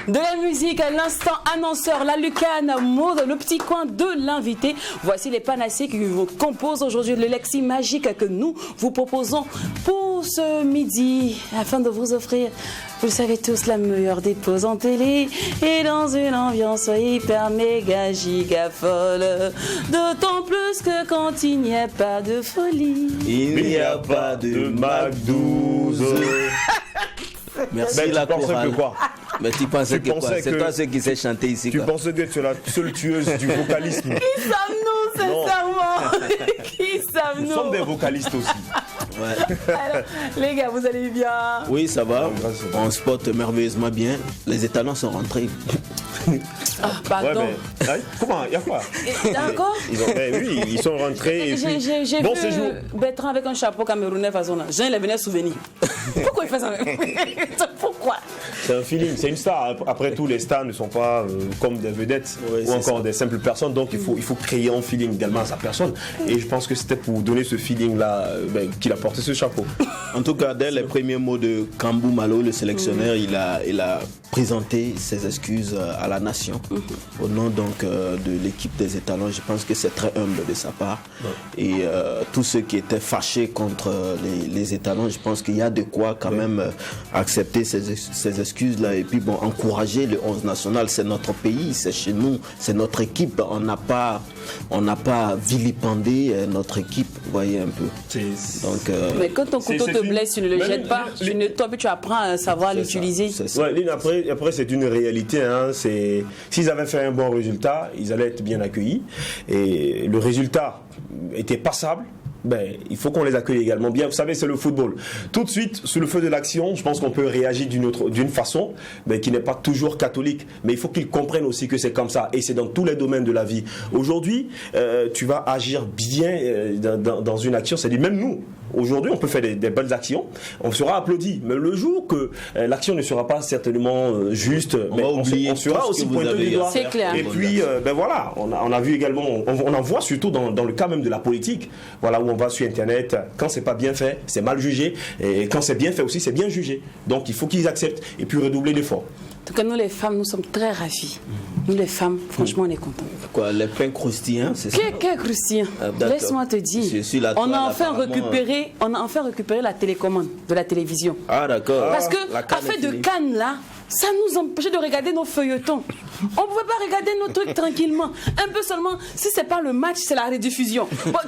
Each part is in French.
De la musique à l'instant annonceur, la Lucane, Maud, le petit coin de l'invité. Voici les panacées qui vous composent aujourd'hui le lexi magique que nous vous proposons pour ce midi afin de vous offrir, vous le savez tous, la meilleure des pauses en télé et dans une ambiance hyper méga giga folle. D'autant plus que quand il n'y a pas de folie, il n'y a pas de Mac 12. Merci. Ben, La tu pensais que quoi? Mais tu pensais que quoi? C'est toi ceux qui sais chanter ici. Tu quoi. pensais que tu es la seule tueuse du vocalisme. Qui sommes-nous, sincèrement? Qui sommes-nous? Nous sommes des vocalistes aussi. Ouais. Alors, les gars, vous allez bien? Oui, ça va. On se porte merveilleusement bien. Les étalons sont rentrés. Ah, pardon. Ouais, mais, comment? Il y a quoi? D'accord. Oui, ils sont rentrés. Et puis, j'ai bon vu séjour. Bertrand avec un chapeau camerounais façon là. Jean, il venait souvenir. Pourquoi il fait ça? Pourquoi? C'est un feeling, c'est une star. Après tout, les stars ne sont pas comme des vedettes Oui, ou encore ça. des simples personnes. Donc il faut créer un feeling également à sa personne. Et je pense que c'était pour donner ce feeling-là qu'il a porté ce chapeau. En tout cas, dès les premiers mots de Kambou Malo, le sélectionneur, il a présenté ses excuses à la nation. Au nom donc de l'équipe des étalons, je pense que c'est très humble de sa part. Et tous ceux qui étaient fâchés contre les étalons, je pense qu'il y a de quoi quand même accepter ces excuses-là. Et puis bon, encourager le 11 national, c'est notre pays, c'est chez nous, c'est notre équipe. On n'a pas vilipendé notre équipe, vous voyez un peu. Donc, mais quand ton couteau te blesse, tu ne le jettes pas. Toi, tu apprends à savoir l'utiliser. Ouais, après, c'est une réalité. Hein. S'ils avaient fait un bon résultat, ils allaient être bien accueillis. Et le résultat était passable. Il faut qu'on les accueille également bien. Vous savez, c'est le football. Tout de suite, sous le feu de l'action, je pense qu'on peut réagir d'une façon qui n'est pas toujours catholique. Mais il faut qu'ils comprennent aussi que c'est comme ça. Et c'est dans tous les domaines de la vie. Aujourd'hui, tu vas agir bien dans une action. C'est-à-dire, même nous, aujourd'hui, on peut faire des belles actions. On sera applaudi. Mais le jour que l'action ne sera pas certainement juste, on sera aussi pointé du doigt. C'est clair. Et puis, voilà, on a vu également, on en voit surtout dans le cas même de la politique. Voilà, où on va sur Internet, quand c'est pas bien fait, c'est mal jugé, et quand c'est bien fait aussi, c'est bien jugé. Donc il faut qu'ils acceptent et puis redoubler d'efforts. En tout cas, nous les femmes, nous sommes très ravis. Nous les femmes, franchement, on est contents. Quoi, les pains croustillants, c'est ça? Quel croustillant? Laisse-moi te dire. On a enfin récupéré la télécommande de la télévision. Ah d'accord. Parce que affaire de Cannes là, ça nous empêchait de regarder nos feuilletons. On ne pouvait pas regarder nos trucs tranquillement. Un peu seulement, si ce n'est pas le match, c'est la rediffusion. Bon,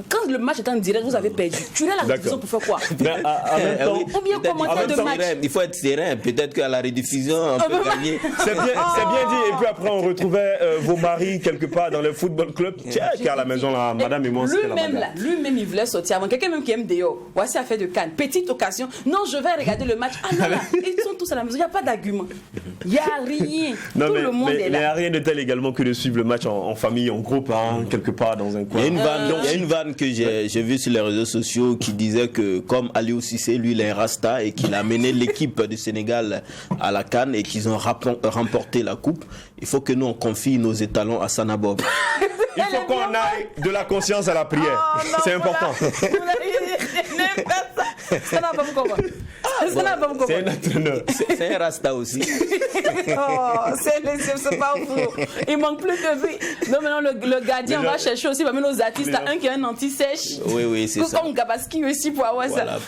quand le match est en direct, vous avez perdu. Tu as la rediffusion pour faire quoi? En même temps, ou bien commenter de match. Il faut être serein. Peut-être qu'à la rediffusion, on peut gagner. C'est bien dit. Et puis après, on retrouvait vos maris quelque part dans le football club. Tiens, qui est à la maison, là, madame et moi, c'était la bagarre. Lui-même, il voulait sortir avant. Quelqu'un même qui aime dehors. Voici affaire de Cannes. Petite occasion. Non, je vais regarder le match. Ah non, là, ils sont tous à la maison. Il n'y a pas d'argument. Il n'y a rien. Non, le monde est là. Mais il n'y a rien de tel également que de suivre le match en famille, en groupe, quelque part dans un coin. Il y a une vanne que j'ai vue sur les réseaux sociaux qui disait que comme Aliou Cissé, lui, il est un Rasta et qu'il a mené l'équipe du Sénégal à la CAN et qu'ils ont remporté la coupe, il faut que nous on confie nos étalons à Sanabob. Il faut qu'on aille de la conscience à la prière. C'est important. Ça n'a pas me comprendre. C'est un entraîneur. C'est un Rasta aussi. C'est pas faux. Il manque plus que vie. Non, maintenant le gardien, on va chercher aussi parmi nos artistes. Un qui a un anti-sèche. Oui, c'est ça. Comme Gabaski aussi pour avoir ça. Voilà,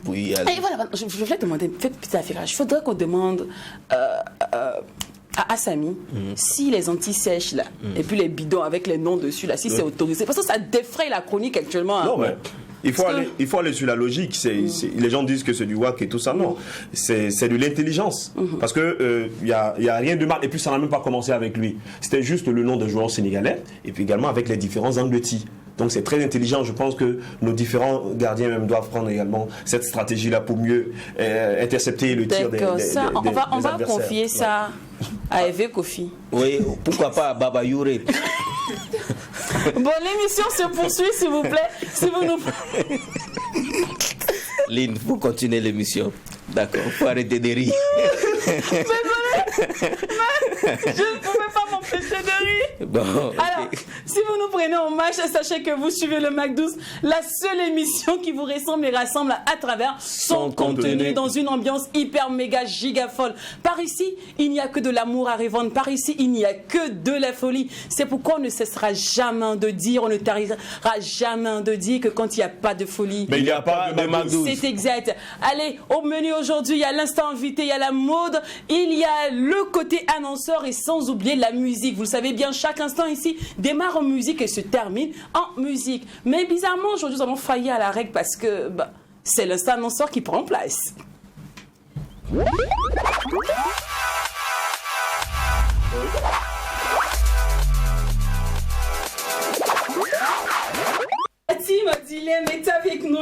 pour y aller. Et voilà, je voulais demander, faites petit affairage. Il faudrait qu'on demande à Samy si les anti-sèches là, et puis les bidons avec les noms dessus là, si c'est autorisé. Parce que ça défraye la chronique actuellement. Non, mais il faut aller sur la logique. Les gens disent que c'est du wack et tout ça. Non, c'est de l'intelligence. Parce que y a rien de mal. Et puis ça n'a même pas commencé avec lui. C'était juste le nom d'un joueur sénégalais. Et puis également avec les différents angles de tir. Donc c'est très intelligent. Je pense que nos différents gardiens même doivent prendre également cette stratégie-là pour mieux intercepter le tir des adversaires. On va confier ça à Eve Kofi. Oui, pourquoi pas à Baba Youré. Bon, l'émission se poursuit, s'il vous plaît. Si vous nous... Lynn, faut continuer l'émission. D'accord, faut arrêter de rire. Mais je ne pouvais pas m'empêcher. Chérie. Bon, Alors, si vous nous prenez en marche, sachez que vous suivez le Mac 12, la seule émission qui vous ressemble et rassemble à travers son contenu dans une ambiance hyper méga giga folle. Par ici, il n'y a que de l'amour à revendre. Par ici, il n'y a que de la folie. C'est pourquoi on ne cessera jamais de dire, on ne tarissera jamais de dire que quand il n'y a pas de folie, Mais il n'y a pas de Mac 12. c'est exact. Allez, au menu aujourd'hui, il y a l'instant invité, il y a la mode, il y a le côté annonceur et sans oublier la musique. Vous le savez bien, chaque instant ici démarre en musique et se termine en musique. Mais bizarrement, aujourd'hui, nous avons failli à la règle parce que c'est l'instant annonceur qui prend place. La team Dilemme est avec nous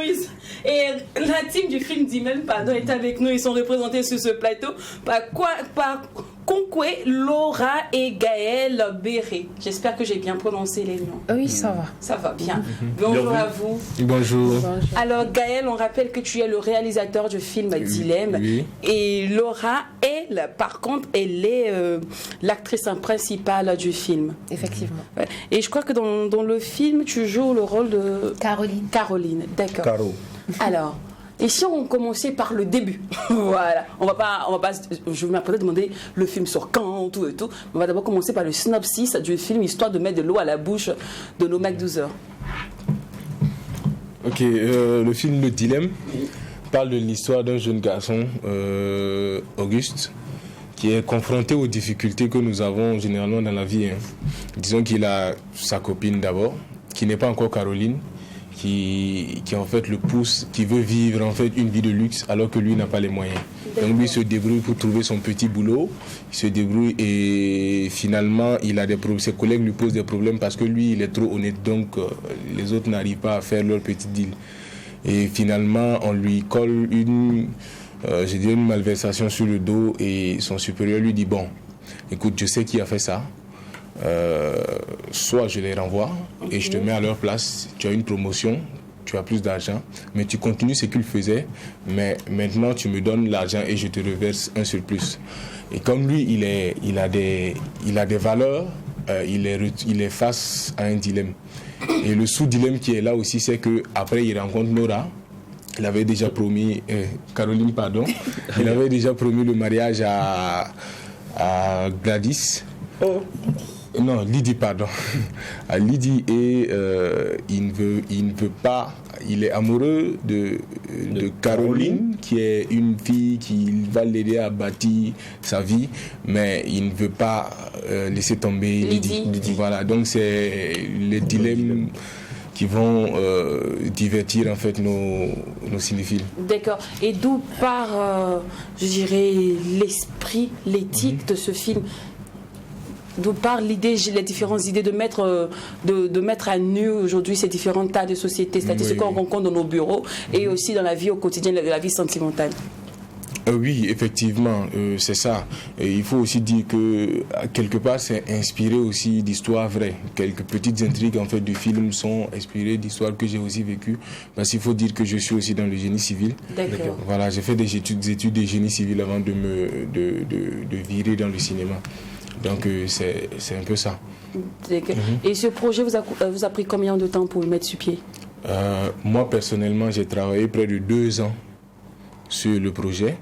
et la team du film Dilemme, pardon, est avec nous. Ils sont représentés sur ce plateau par Konkwe, Laura et Gaël Béré. J'espère que j'ai bien prononcé les noms. Oui, ça va. Ça va bien. Bonjour à vous. Bonjour. Alors Gaël, on rappelle que tu es le réalisateur du film Dilemme. Oui. Et Laura, elle, par contre, elle est l'actrice principale du film. Effectivement. Ouais. Et je crois que dans le film, tu joues le rôle de Caroline. Caroline, d'accord. Caro. Alors, et si on commençait par le début, voilà, on va pas, je vais m'apprêter à demander le film sur quand, tout et tout. On va d'abord commencer par le synopsis du film, histoire de mettre de l'eau à la bouche de nos Mac 12 heures. Ok, le film Le Dilemme parle de l'histoire d'un jeune garçon, Auguste, qui est confronté aux difficultés que nous avons généralement dans la vie. Disons qu'il a sa copine d'abord, qui n'est pas encore Caroline, qui en fait le pousse, qui veut vivre en fait une vie de luxe alors que lui n'a pas les moyens. Donc lui se débrouille pour trouver son petit boulot, il se débrouille et finalement il a des problèmes. Ses collègues lui posent des problèmes parce que lui il est trop honnête, donc les autres n'arrivent pas à faire leur petit deal. Et finalement on lui colle une malversation sur le dos et son supérieur lui dit bon, écoute, je sais qui a fait ça. Soit je les renvoie et je te mets à leur place, tu as une promotion, tu as plus d'argent, mais tu continues ce qu'il faisait, mais maintenant tu me donnes l'argent et je te reverse un surplus. Et comme lui, il a des valeurs, il est face à un dilemme. Et le sous-dilemme qui est là aussi, c'est qu'après il rencontre Nora. Il avait déjà promis, Caroline, pardon, il avait déjà promis le mariage à Gladys. Oh. Non, Lydie, pardon. À Lydie et il ne veut pas. Il est amoureux de Caroline, qui est une fille qui va l'aider à bâtir sa vie, mais il ne veut pas laisser tomber Lydie. Voilà, donc c'est les dilemmes qui vont divertir en fait nos cinéphiles. D'accord. Et d'où part, je dirais, l'esprit, l'éthique de ce film? D'où part l'idée, les différentes idées de mettre à nu aujourd'hui ces différents tas de sociétés, c'est-à-dire ce qu'on rencontre dans nos bureaux et aussi dans la vie au quotidien, la vie sentimentale. Oui, effectivement, c'est ça. Et il faut aussi dire que quelque part, c'est inspiré aussi d'histoires vraies. Quelques petites intrigues en fait du film sont inspirées d'histoires que j'ai aussi vécues. Parce qu'il faut dire que je suis aussi dans le génie civil. D'accord. Voilà, j'ai fait des études de génie civil avant de virer dans le cinéma. Donc c'est un peu ça. Et ce projet vous a pris combien de temps pour le mettre sur pied? Moi personnellement, j'ai travaillé près de 2 ans sur le projet.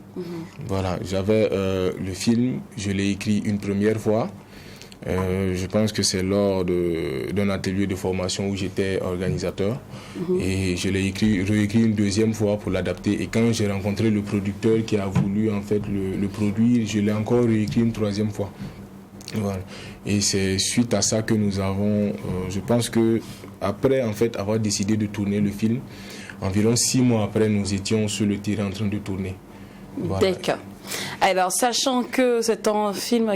Voilà, j'avais le film, je l'ai écrit une première fois. Je pense que c'est lors d'un atelier de formation où j'étais organisateur. Et je l'ai réécrit une deuxième fois pour l'adapter. Et quand j'ai rencontré le producteur qui a voulu en fait le produire, je l'ai encore réécrit une 3e fois. Voilà. Et c'est suite à ça que nous avons, je pense que après en fait avoir décidé de tourner le film, environ 6 mois après, nous étions sur le terrain en train de tourner. Voilà. D'accord. Alors, sachant que c'est un film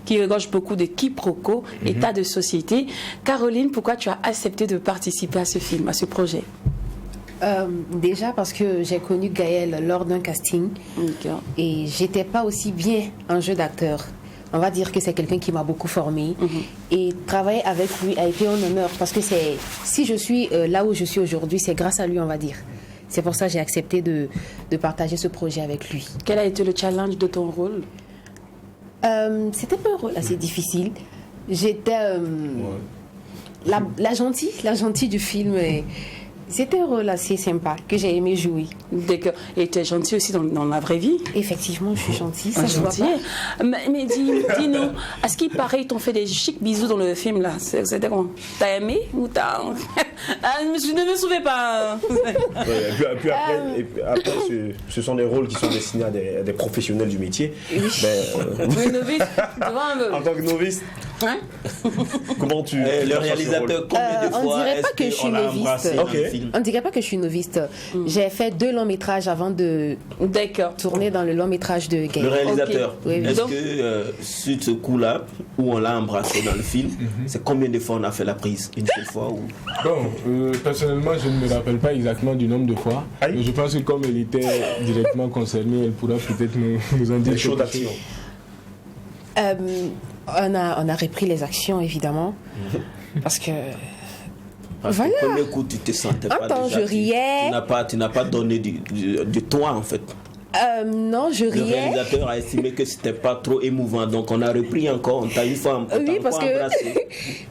qui regorge beaucoup de quiproquos, état de société, Caroline, pourquoi tu as accepté de participer à ce film, à ce projet? Déjà parce que j'ai connu Gaël lors d'un casting et j'étais pas aussi bien en jeu d'acteur. On va dire que c'est quelqu'un qui m'a beaucoup formée et travailler avec lui a été un honneur parce que si je suis là où je suis aujourd'hui, c'est grâce à lui, on va dire. C'est pour ça que j'ai accepté de partager ce projet avec lui. Quel a été le challenge de ton rôle? C'était pas un rôle assez difficile J'étais la gentille du film. C'était un rôle assez sympa que j'ai aimé jouer. D'accord. Et tu es gentil aussi dans la vraie vie? Effectivement, je suis gentille, ça se voit pas. Mais dis-nous, à ce qui paraît, ils t'ont fait des chics bisous dans le film là. C'était comment? T'as aimé ou t'as... Je ne me souviens pas. Et puis après ce sont des rôles qui sont destinés à des professionnels du métier. Oui. Novice, en tant que novice, hein? comment tu... Le réalisateur, combien de fois on dirait pas que je suis embrassé dans le film? On ne dirait pas que je suis novice. J'ai fait 2 longs métrages avant de tourner dans le long métrage de Gaël. Le réalisateur, Okay. est-ce que sur ce coup-là, où on l'a embrassé dans le film, c'est combien de fois on a fait la prise? Une seule fois ou... Bon, personnellement, je ne me rappelle pas exactement du nombre de fois. Aïe. Mais je pense que comme elle était directement concernée, elle pourra peut-être nous en dire Des shows quelque chose. d'action. On a repris les actions, évidemment. Parce que... Voilà. Au premier coup, tu te sentais pas Attends, déjà, je riais. Tu n'as pas donné du toi, en fait. Non, je Le riais. réalisateur a estimé que c'était pas trop émouvant, donc on a repris encore. On t'a une fois, Oui, parce que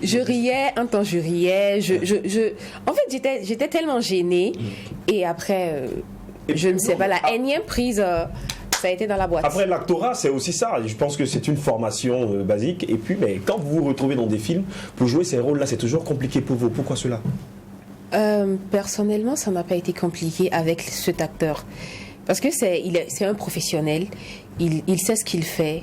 je riais, en temps je riais. En fait, j'étais tellement gênée. Et après, je ne sais pas, la énième prise, ça a été dans la boîte. Après, l'actorat, c'est aussi ça. Je pense que c'est une formation basique. Et puis, mais quand vous vous retrouvez dans des films, pour jouer ces rôles-là, c'est toujours compliqué pour vous. Pourquoi cela? Personnellement, ça n'a pas été compliqué avec cet acteur. Parce que c'est un professionnel. Il sait ce qu'il fait.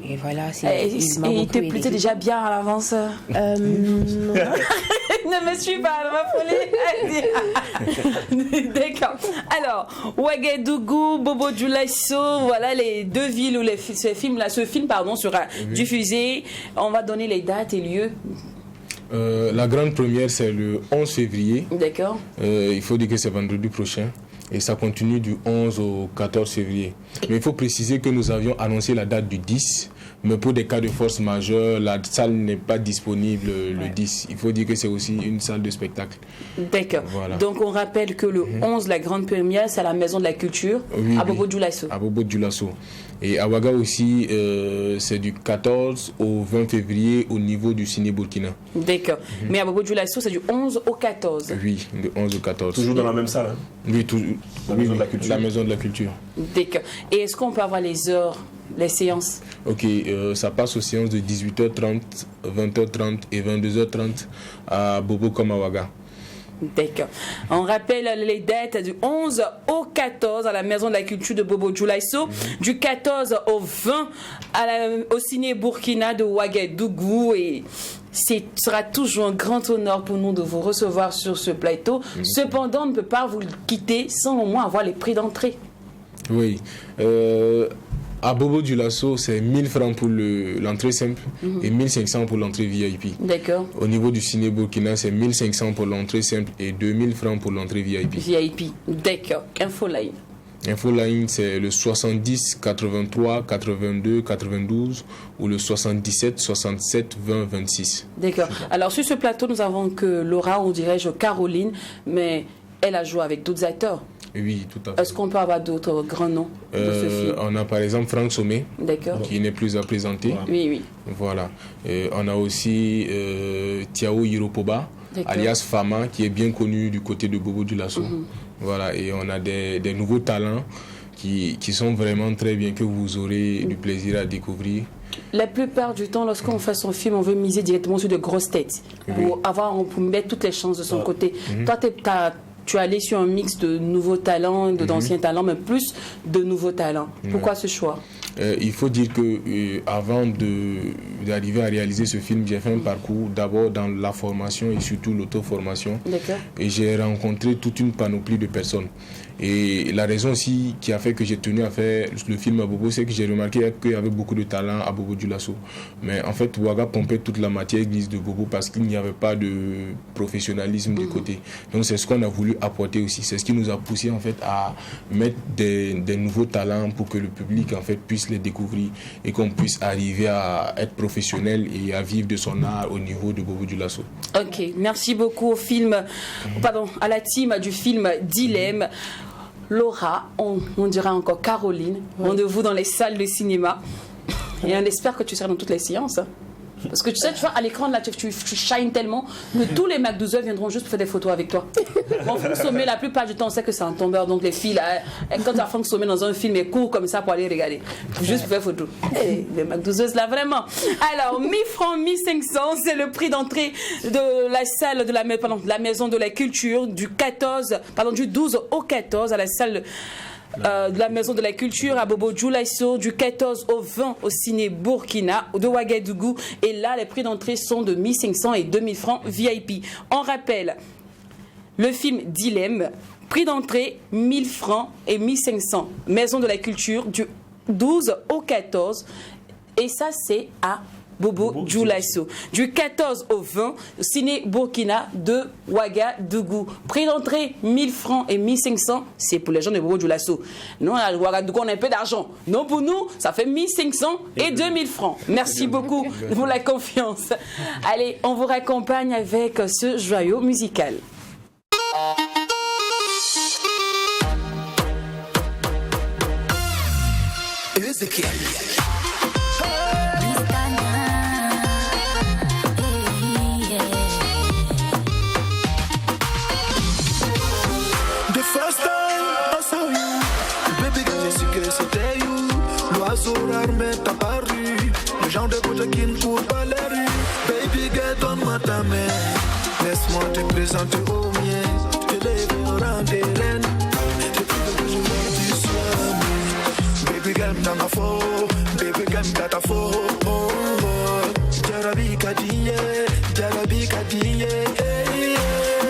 Et voilà, il m'a il beaucoup te aidé. plaisait déjà bien à l'avance. Non. Ne me suis pas, D'accord. Alors, Ouagadougou, Bobo Dioulasso, voilà les 2 villes où ce film sera diffusé. On va donner les dates et lieux. La grande première, c'est le 11 février. D'accord. Il faut dire que c'est vendredi prochain. Et ça continue du 11 au 14 février. Mais il faut préciser que nous avions annoncé la date du 10. Mais pour des cas de force majeure, la salle n'est pas disponible le 10. Il faut dire que c'est aussi une salle de spectacle. D'accord. Voilà. Donc on rappelle que le 11, la grande première, c'est à la Maison de la Culture, à Bobo Dioulasso. À Bobo Dioulasso. Et à Ouaga aussi, c'est du 14 au 20 février au niveau du Ciné Burkina. D'accord. Mais à Bobo Dioulasso, c'est du 11 au 14. Oui, du 11 au 14. Toujours dans la même salle, hein? Oui, toujours. La Maison de la Culture. La Maison de la Culture. D'accord. Et est-ce qu'on peut avoir les heures, les séances? Ok, ça passe aux séances de 18h30, 20h30 et 22h30 à Bobo comme à Ouaga. D'accord. On rappelle les dates du 11 au 14 à la Maison de la Culture de Bobo Dioulasso, du 14 au 20 au Ciné Burkina de Ouagadougou. Et ce sera toujours un grand honneur pour nous de vous recevoir sur ce plateau. Cependant, on ne peut pas vous quitter sans au moins avoir les prix d'entrée. Oui. À Bobo Dioulasso, c'est 1000 francs pour l'entrée simple et 1500 pour l'entrée VIP. D'accord. Au niveau du Ciné Burkina, c'est 1500 pour l'entrée simple et 2000 francs pour l'entrée VIP. VIP. D'accord. Infoline. Infoline, c'est le 70 83 82 92 ou le 77 67 20 26. D'accord. Alors sur ce plateau, nous avons que Laura, on dirait Caroline, mais elle a joué avec d'autres acteurs. Oui, tout à fait. Est-ce qu'on peut avoir d'autres grands noms de ce film? On a par exemple Franck Sommet, D'accord. qui n'est plus à présenter. Oui, oui. Voilà. On a aussi Tiao Yiropoba, alias Fama, qui est bien connu du côté de Bobo Dioulasso. Voilà. Et on a des nouveaux talents qui sont vraiment très bien, que vous aurez du plaisir à découvrir. La plupart du temps, lorsqu'on fait son film, on veut miser directement sur de grosses têtes pour mettre toutes les chances de son côté. Toi, tu es allé sur un mix de nouveaux talents, d'anciens talents, mais plus de nouveaux talents. Pourquoi ce choix? Il faut dire que avant d'arriver à réaliser ce film, j'ai fait un parcours d'abord dans la formation et surtout l'auto-formation. D'accord. Et j'ai rencontré toute une panoplie de personnes. Et la raison aussi qui a fait que j'ai tenu à faire le film à Bobo, c'est que j'ai remarqué qu'il y avait beaucoup de talent à Bobo Dioulasso. Mais en fait, Ouaga pompait toute la matière grise de Bobo parce qu'il n'y avait pas de professionnalisme du côté. Donc c'est ce qu'on a voulu apporter aussi. C'est ce qui nous a poussé en fait à mettre des nouveaux talents pour que le public en fait puisse les découvrir et qu'on puisse arriver à être professionnel et à vivre de son art au niveau de Bobo Dioulasso. Ok, merci beaucoup à la team du film Dilemme. Laura, on dira encore Caroline, rendez-vous dans les salles de cinéma et on espère que tu seras dans toutes les séances. Parce que tu sais, tu vois, à l'écran, là, tu shines tellement que tous les McDoozers viendront juste pour faire des photos avec toi. Bon, Franck Sommet, la plupart du temps, on sait que c'est un tombeur. Donc, les filles, là, quand tu as Franck Sommet dans un film, ils courent comme ça pour aller regarder. Juste pour faire photo. Et les McDoozers, là, vraiment. Alors, 1000 francs, 1500, c'est le prix d'entrée de la salle de la Maison de la Culture du 12 au 14 à la salle de la Maison de la Culture à Bobo Dioulasso, du 14 au 20 au Ciné Burkina de Ouagadougou. Et là, les prix d'entrée sont de 1500 et 2000 francs VIP. On rappelle le film Dilemme, prix d'entrée 1000 francs et 1500. Maison de la Culture du 12 au 14. Et ça, c'est à Bobo Dioulasso. Du 14 au 20, Ciné Burkina de Ouagadougou. Prix d'entrée 1000 francs et 1500, c'est pour les gens de Bobo Dioulasso. Nous, à Ouagadougou, on a un peu d'argent. Non, pour nous, ça fait 1500 et 2000 francs. Merci beaucoup pour la confiance. Allez, on vous raccompagne avec ce joyau musical. Ezekiel. M'est apparu, le genre de beauté qui ne court pas les rues. Baby girl, donne-moi ta main, laisse-moi te présenter au mien. Je te lève au rang d'Hélène, je peux que je veux que tu sois. Baby girl, m'danga fo, baby girl, m'data fo. Jarabi kadinye,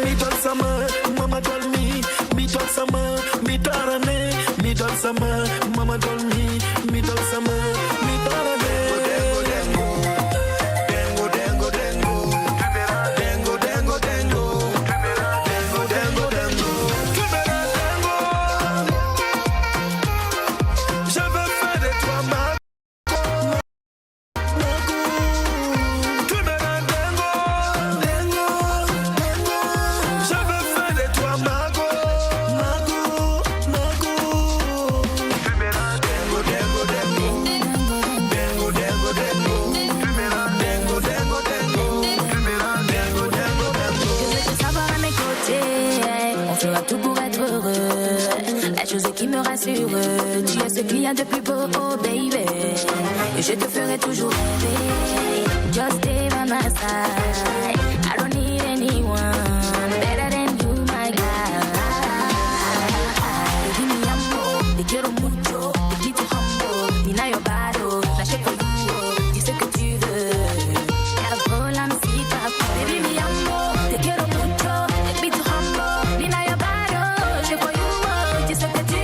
mi dol sama, mama dol mi dol sama, mi tarane, mi dol sama, mama dol mi dol sama, mi tarane. Tu es ce qu'il y a de plus beau, oh baby. Et je te ferai toujours rêver. Just stay by my side. I don't need anyone better than you, my guy. Baby, mi amor, te quiero mucho. Te quiero humble, deny your battle. Lâche for you, dis ce que tu veux. Ergo la musique, baby, mi amor, te quiero mucho. Te quiero humble, deny your battle. Lâche for you, dis ce que tu veux.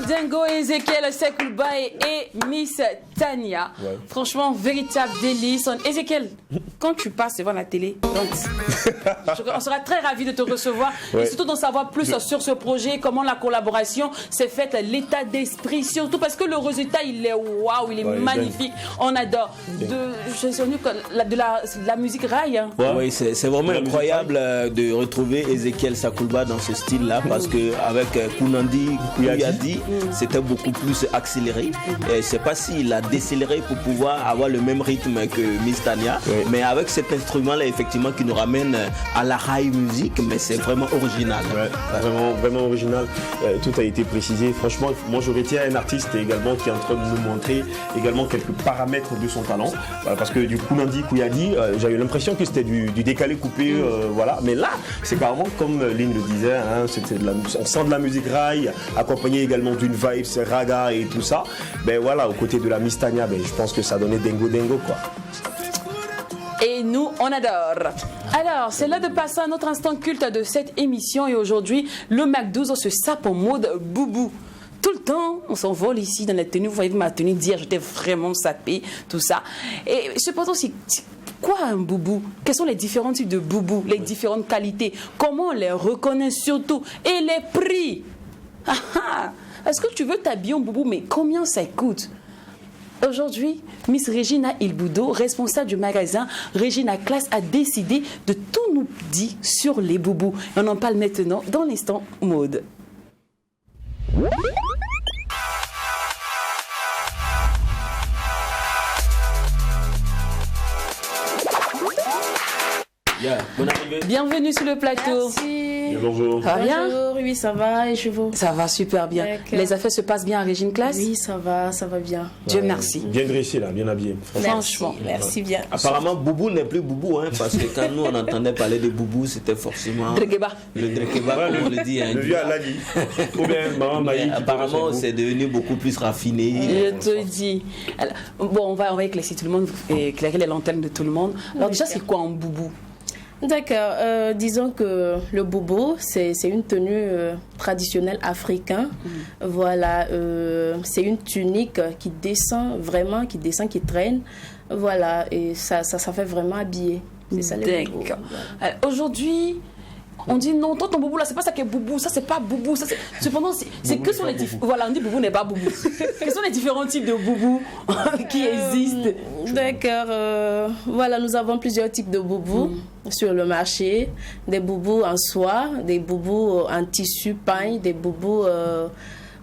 Dingo, Ezekiel Sekoubaye et Miss Tania. Ouais. Franchement, véritable délice. Ezekiel, quand tu passes devant la télé, on sera très ravis de te recevoir et surtout d'en savoir plus sur ce projet, comment la collaboration s'est faite, l'état d'esprit, surtout parce que le résultat, il est waouh, il est magnifique. On adore. De la musique rail. Hein. Oui, c'est vraiment incroyable de retrouver Ezekiel Sakouba dans ce style-là parce qu'avec Kounandi, Kouyadi, c'était beaucoup plus accéléré. Je ne sais pas s'il a décéléré pour pouvoir avoir le même rythme que Miss Tania, mais avec cet instrument-là, effectivement, qui nous ramène à la high music, mais c'est vraiment original. Vraiment original. Tout a été précisé. Franchement, moi je retiens un artiste également qui est en train de nous montrer également quelques paramètres de son talent. Parce que du Kounandi Kouyadi, j'avais l'impression que c'était du décalé coupé, voilà. Mais là, c'est carrément comme Lynn le disait, hein, on sent de la musique rail, accompagné également d'une vibe, c'est raga et tout ça. Ben voilà, aux côtés de la Miss Tania, ben, je pense que ça donnait dingo quoi. Et nous, on adore. Alors, c'est l'heure de passer à notre instant culte de cette émission. Et aujourd'hui, le MAC12 se sape en mode boubou. Tout le temps, on s'envole ici dans la tenue. Vous voyez ma tenue d'hier, j'étais vraiment sapée, tout ça. Et cependant, c'est quoi un boubou? Quels sont les différents types de boubou, les différentes qualités? Comment on les reconnaît surtout? Et les prix? Est-ce que tu veux t'habiller en boubou, mais combien ça coûte? Aujourd'hui, Miss Regina Ilboudo, responsable du magasin Regina Class, a décidé de tout nous dire sur les boubous. Et on en parle maintenant dans l'instant mode. Bienvenue sur le plateau. Merci. Bonjour. Ça va bien? Bonjour, oui, ça va et je vous. Ça va super bien. D'accord. Les affaires se passent bien à Regina Class? Oui, ça va bien. Dieu merci. Bien dressé là, bien habillé. Franchement. Merci bien. Apparemment, boubou n'est plus boubou, hein, parce que quand nous on entendait parler de boubou, c'était forcément Drekeba. le drekeba, comme on le dit. Hein, Le vieux Aladi. Ou bien Maman Maï. apparemment, c'est devenu beaucoup plus raffiné. Je te dis. Alors, bon, on va éclaircir tout le monde, éclairer les lanternes de tout le monde. Alors déjà, c'est quoi un boubou? D'accord. Disons que le boubou, c'est une tenue traditionnelle africaine. Voilà. C'est une tunique qui descend vraiment, qui traîne. Voilà. Et ça fait vraiment habillé. C'est ça les boubous. D'accord. Alors, aujourd'hui, on dit non, toi ton boubou là, c'est pas ça qui est boubou, ça c'est pas boubou, ça c'est. Cependant, c'est que sont les différents. Voilà, on dit boubou n'est pas boubou. Quels sont les différents types de boubou qui existent? D'accord. Voilà, nous avons plusieurs types de boubous sur le marché. Des boubous en soie, des boubous en tissu paille, des boubous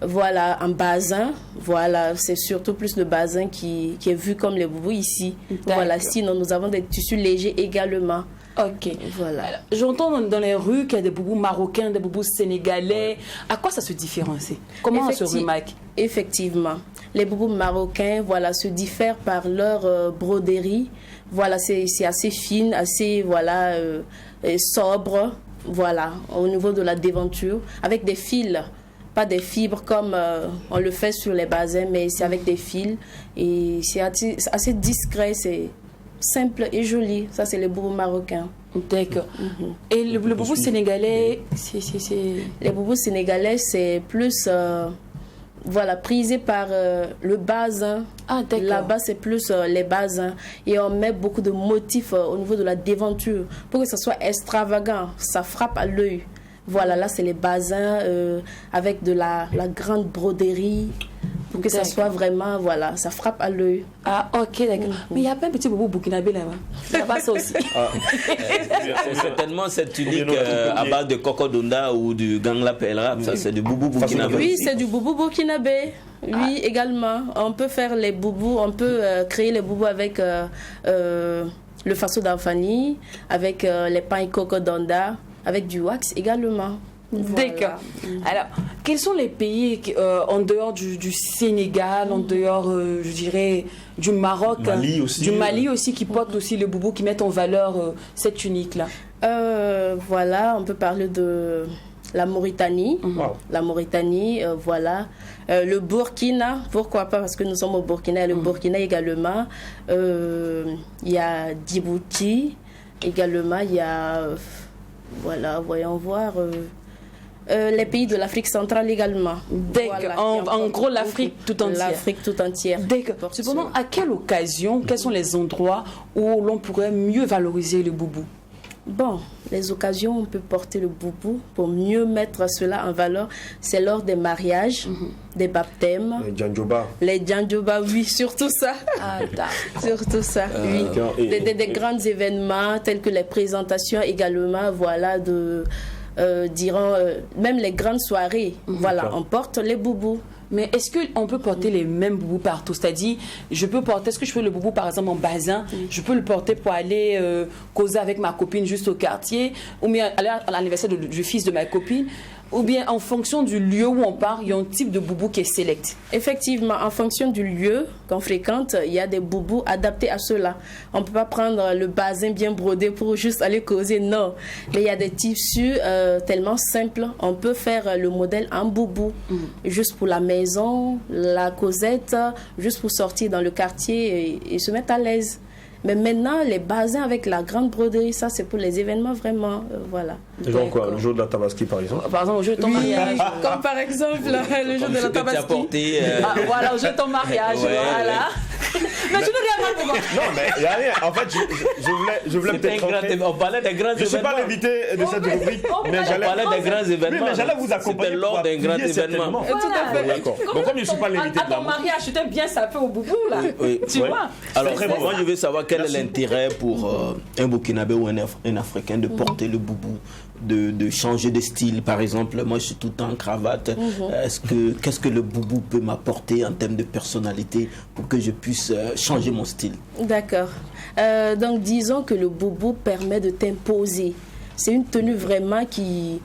voilà, en basin. Voilà, c'est surtout plus le basin qui est vu comme les boubous ici. Voilà, sinon nous avons des tissus légers également. Ok. Voilà. J'entends dans les rues qu'il y a des boubous marocains, des boubous sénégalais. À quoi ça se différencie? Comment on se remarque? Effectivement. Les boubous marocains, voilà, se diffèrent par leur broderie. Voilà, c'est assez fine, assez, voilà, sobre. Voilà, au niveau de la déventure, avec des fils. Pas des fibres comme on le fait sur les basins, mais c'est avec des fils. Et c'est assez discret, c'est simple et joli. Ça, c'est les boubous marocains. D'accord. Et le boubou sénégalais, Les boubous sénégalais, c'est plus voilà, prisé par le basin. Ah, d'accord. Là-bas, c'est plus les basins. Et on met beaucoup de motifs au niveau de la déventure pour que ça soit extravagant. Ça frappe à l'œil. Voilà, là, c'est les basins avec de la grande broderie. Pour que ça soit vraiment, voilà, ça frappe à l'œil. Ah, ok, d'accord. Mais il y a pas un petit boubou burkinabé là-bas. Là-bas, ça aussi. C'est certainement cette tunique à base de cocodonda ou du gangla pelra. Ça, c'est du boubou burkinabé. Oui, c'est du boubou burkinabé. Oui, également. On peut faire les boubous, on peut créer les boubous avec le faso d'Anfani, avec les pains cocodonda, avec du wax également. Voilà. D'accord. Alors, quels sont les pays en dehors du Sénégal, en dehors, je dirais, du Maroc, du Mali aussi, qui portent aussi le boubou, qui mettent en valeur cette tunique-là? Voilà, on peut parler de la Mauritanie. La Mauritanie, voilà. Le Burkina, pourquoi pas, parce que nous sommes au Burkina, et le Burkina également. Il y a Djibouti également, il y a, voilà, voyons voir... les pays de l'Afrique centrale également. D'accord. Voilà, En gros, l'Afrique tout entière. L'Afrique tout entière. D'accord. Cependant, à quelle occasion, quels sont les endroits où l'on pourrait mieux valoriser le boubou? Bon, les occasions, on peut porter le boubou pour mieux mettre cela en valeur. C'est lors des mariages, des baptêmes. Les djandjoba. Les djandjoba, oui, surtout ça. Ah, surtout ça, oui. Des grands événements tels que les présentations également, voilà, de... diront même les grandes soirées, voilà, on porte les boubous. Mais est-ce qu'on peut porter les mêmes boubous partout? C'est-à-dire, est-ce que je peux le boubou par exemple en bazin? Je peux le porter pour aller causer avec ma copine juste au quartier, ou bien aller à l'anniversaire du fils de ma copine, ou bien en fonction du lieu où on part, il y a un type de boubou qui est select? Effectivement, en fonction du lieu qu'on fréquente, il y a des boubous adaptés à cela. On ne peut pas prendre le bazin bien brodé pour juste aller causer, non. Mais il y a des tissus tellement simples. On peut faire le modèle en boubou, juste pour la maison, la causette, juste pour sortir dans le quartier et se mettre à l'aise. Mais maintenant, les bazins avec la grande broderie, ça c'est pour les événements vraiment, voilà. Genre quoi, le jour de la Tabaski par exemple? Par exemple, au jour de ton mariage. Comme par exemple le jour de la Tabaski. Voilà, au jour de ton mariage, voilà. Mais tu ne regardes pas pour moi. Non, mais il n'y a rien. En fait, je voulais peut-être rentrer. On parlait des grands événements. Je ne suis pas l'invité de cette rubrique, mais on parlait des grands événements. Oui, mais j'allais vous accompagner. C'était lors d'un grand événement. Tout à fait. D'accord. Donc, comme je ne suis pas l'invité de à la ton mariage, tu t'es bien sapé au boubou, là. Oui. Tu vois? Alors, moi, je veux savoir quel est l'intérêt pour un Burkinabé ou un Africain de porter le boubou, de changer de style. Par exemple, moi, je suis tout le temps en cravate. Qu'est-ce que le boubou peut m'apporter en termes de personnalité pour que je puisse changer mon style? D'accord. Donc, disons que le boubou permet de t'imposer. C'est une tenue vraiment qui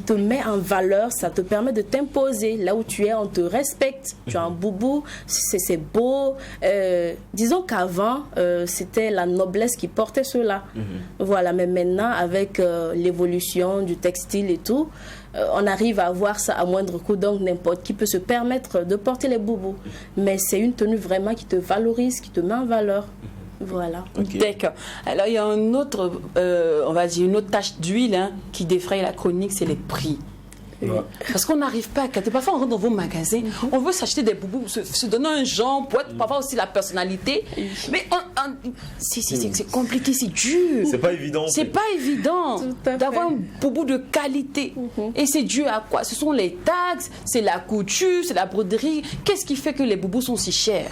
te met en valeur, ça te permet de t'imposer. Là où tu es, on te respecte. Tu as un boubou, c'est beau. Disons qu'avant, c'était la noblesse qui portait cela. Voilà, mais maintenant, avec l'évolution du textile et tout, on arrive à avoir ça à moindre coût, donc n'importe qui peut se permettre de porter les boubous. Mais c'est une tenue vraiment qui te valorise, qui te met en valeur. Voilà. Okay. D'accord. Alors, il y a un autre, on va dire, une autre tache d'huile qui défraye la chronique, c'est les prix. Ouais. Parce qu'on n'arrive pas à capter. Parfois, on rentre dans vos magasins, on veut s'acheter des boubous, se donner un genre, pour être parfois aussi la personnalité. Mais c'est compliqué, c'est dur. C'est pas évident. C'est pas évident d'avoir un boubou de qualité. Et c'est dû à quoi? Ce sont les taxes, c'est la couture, c'est la broderie. Qu'est-ce qui fait que les boubous sont si chers?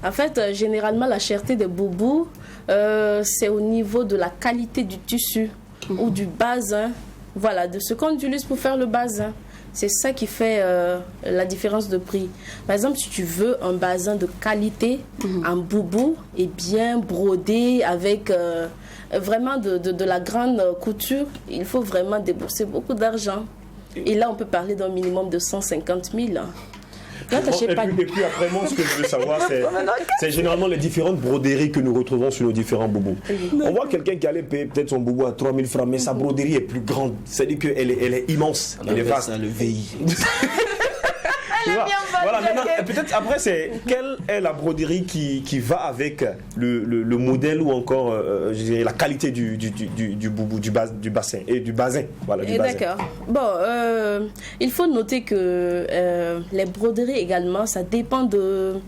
En fait, généralement, la cherté des boubous, c'est au niveau de la qualité du tissu ou du bazin. Voilà, de ce qu'on utilise pour faire le bazin. C'est ça qui fait la différence de prix. Par exemple, si tu veux un bazin de qualité, un boubou et bien brodé avec vraiment de la grande couture, il faut vraiment débourser beaucoup d'argent. Et là, on peut parler d'un minimum de 150 000. Là, et puis après, moi, ce que je veux savoir, c'est généralement les différentes broderies que nous retrouvons sur nos différents boubous. On voit quelqu'un qui allait payer peut-être son boubou à 3 000 francs, mais sa broderie est plus grande. C'est-à-dire qu'elle est immense. Elle est vaste. Ça, le VI. Voilà, maintenant, peut-être après, c'est quelle est la broderie qui va avec le modèle ou encore je dirais, la qualité du boubou, du bassin et du bazin. Voilà, du bazin. D'accord. Bon, il faut noter que les broderies également, ça dépend de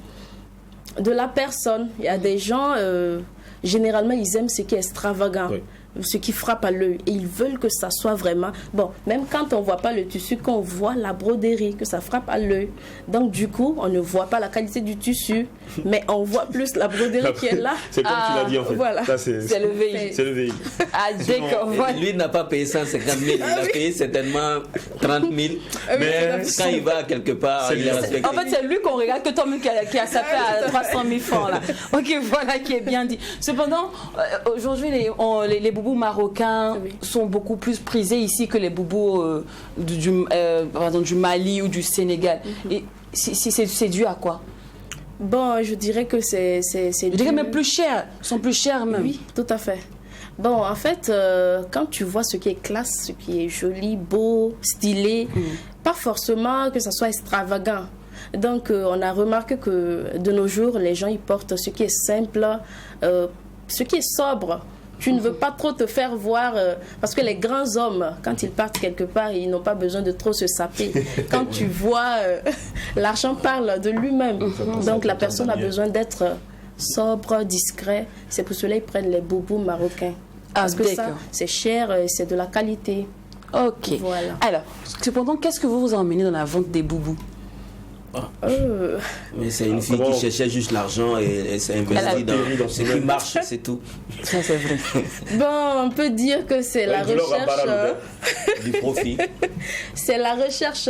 la personne. Il y a des gens, généralement, ils aiment ce qui est extravagant. Oui. Ce qui frappe à l'œil, et ils veulent que ça soit vraiment bon, même quand on voit pas le tissu, qu'on voit la broderie, que ça frappe à l'œil. Donc du coup, on ne voit pas la qualité du tissu, mais on voit plus la broderie qui est là. C'est comme tu l'as dit en fait. Voilà. C'est le VI. C'est le VI. Ah d'accord. Voilà. Lui n'a pas payé 150 000, il a payé certainement 30 000. Mais quand il va quelque part, il est respecté. En fait, c'est lui qu'on regarde, que toi-même qui a sapé à 300 000 francs là. Ok, voilà qui est bien dit. Cependant, aujourd'hui les boubous marocains sont beaucoup plus prisés ici que les boubous du Mali ou du Sénégal. Et c'est dû à quoi? Bon, je dirais que c'est je dirais même plus cher. Ils sont plus chers même. Oui, tout à fait. Bon, en fait, quand tu vois ce qui est classe, ce qui est joli, beau, stylé, pas forcément que ça soit extravagant. Donc, on a remarqué que de nos jours, les gens ils portent ce qui est simple, ce qui est sobre. Tu ne veux pas trop te faire voir, parce que les grands hommes, quand ils partent quelque part, ils n'ont pas besoin de trop se saper. Quand tu vois, l'argent parle de lui-même. Donc la personne a besoin d'être sobre, discret. C'est pour cela qu'ils prennent les boubous marocains. Parce que ça, c'est cher et c'est de la qualité. Ok. Voilà. Alors, cependant, qu'est-ce que vous emmenez dans la vente des boubous? Mais c'est une fille qui cherchait juste l'argent et elle s'est investie dans ce qui marche, c'est tout. Ça, c'est vrai. Bon, on peut dire que c'est la recherche du profit. C'est la recherche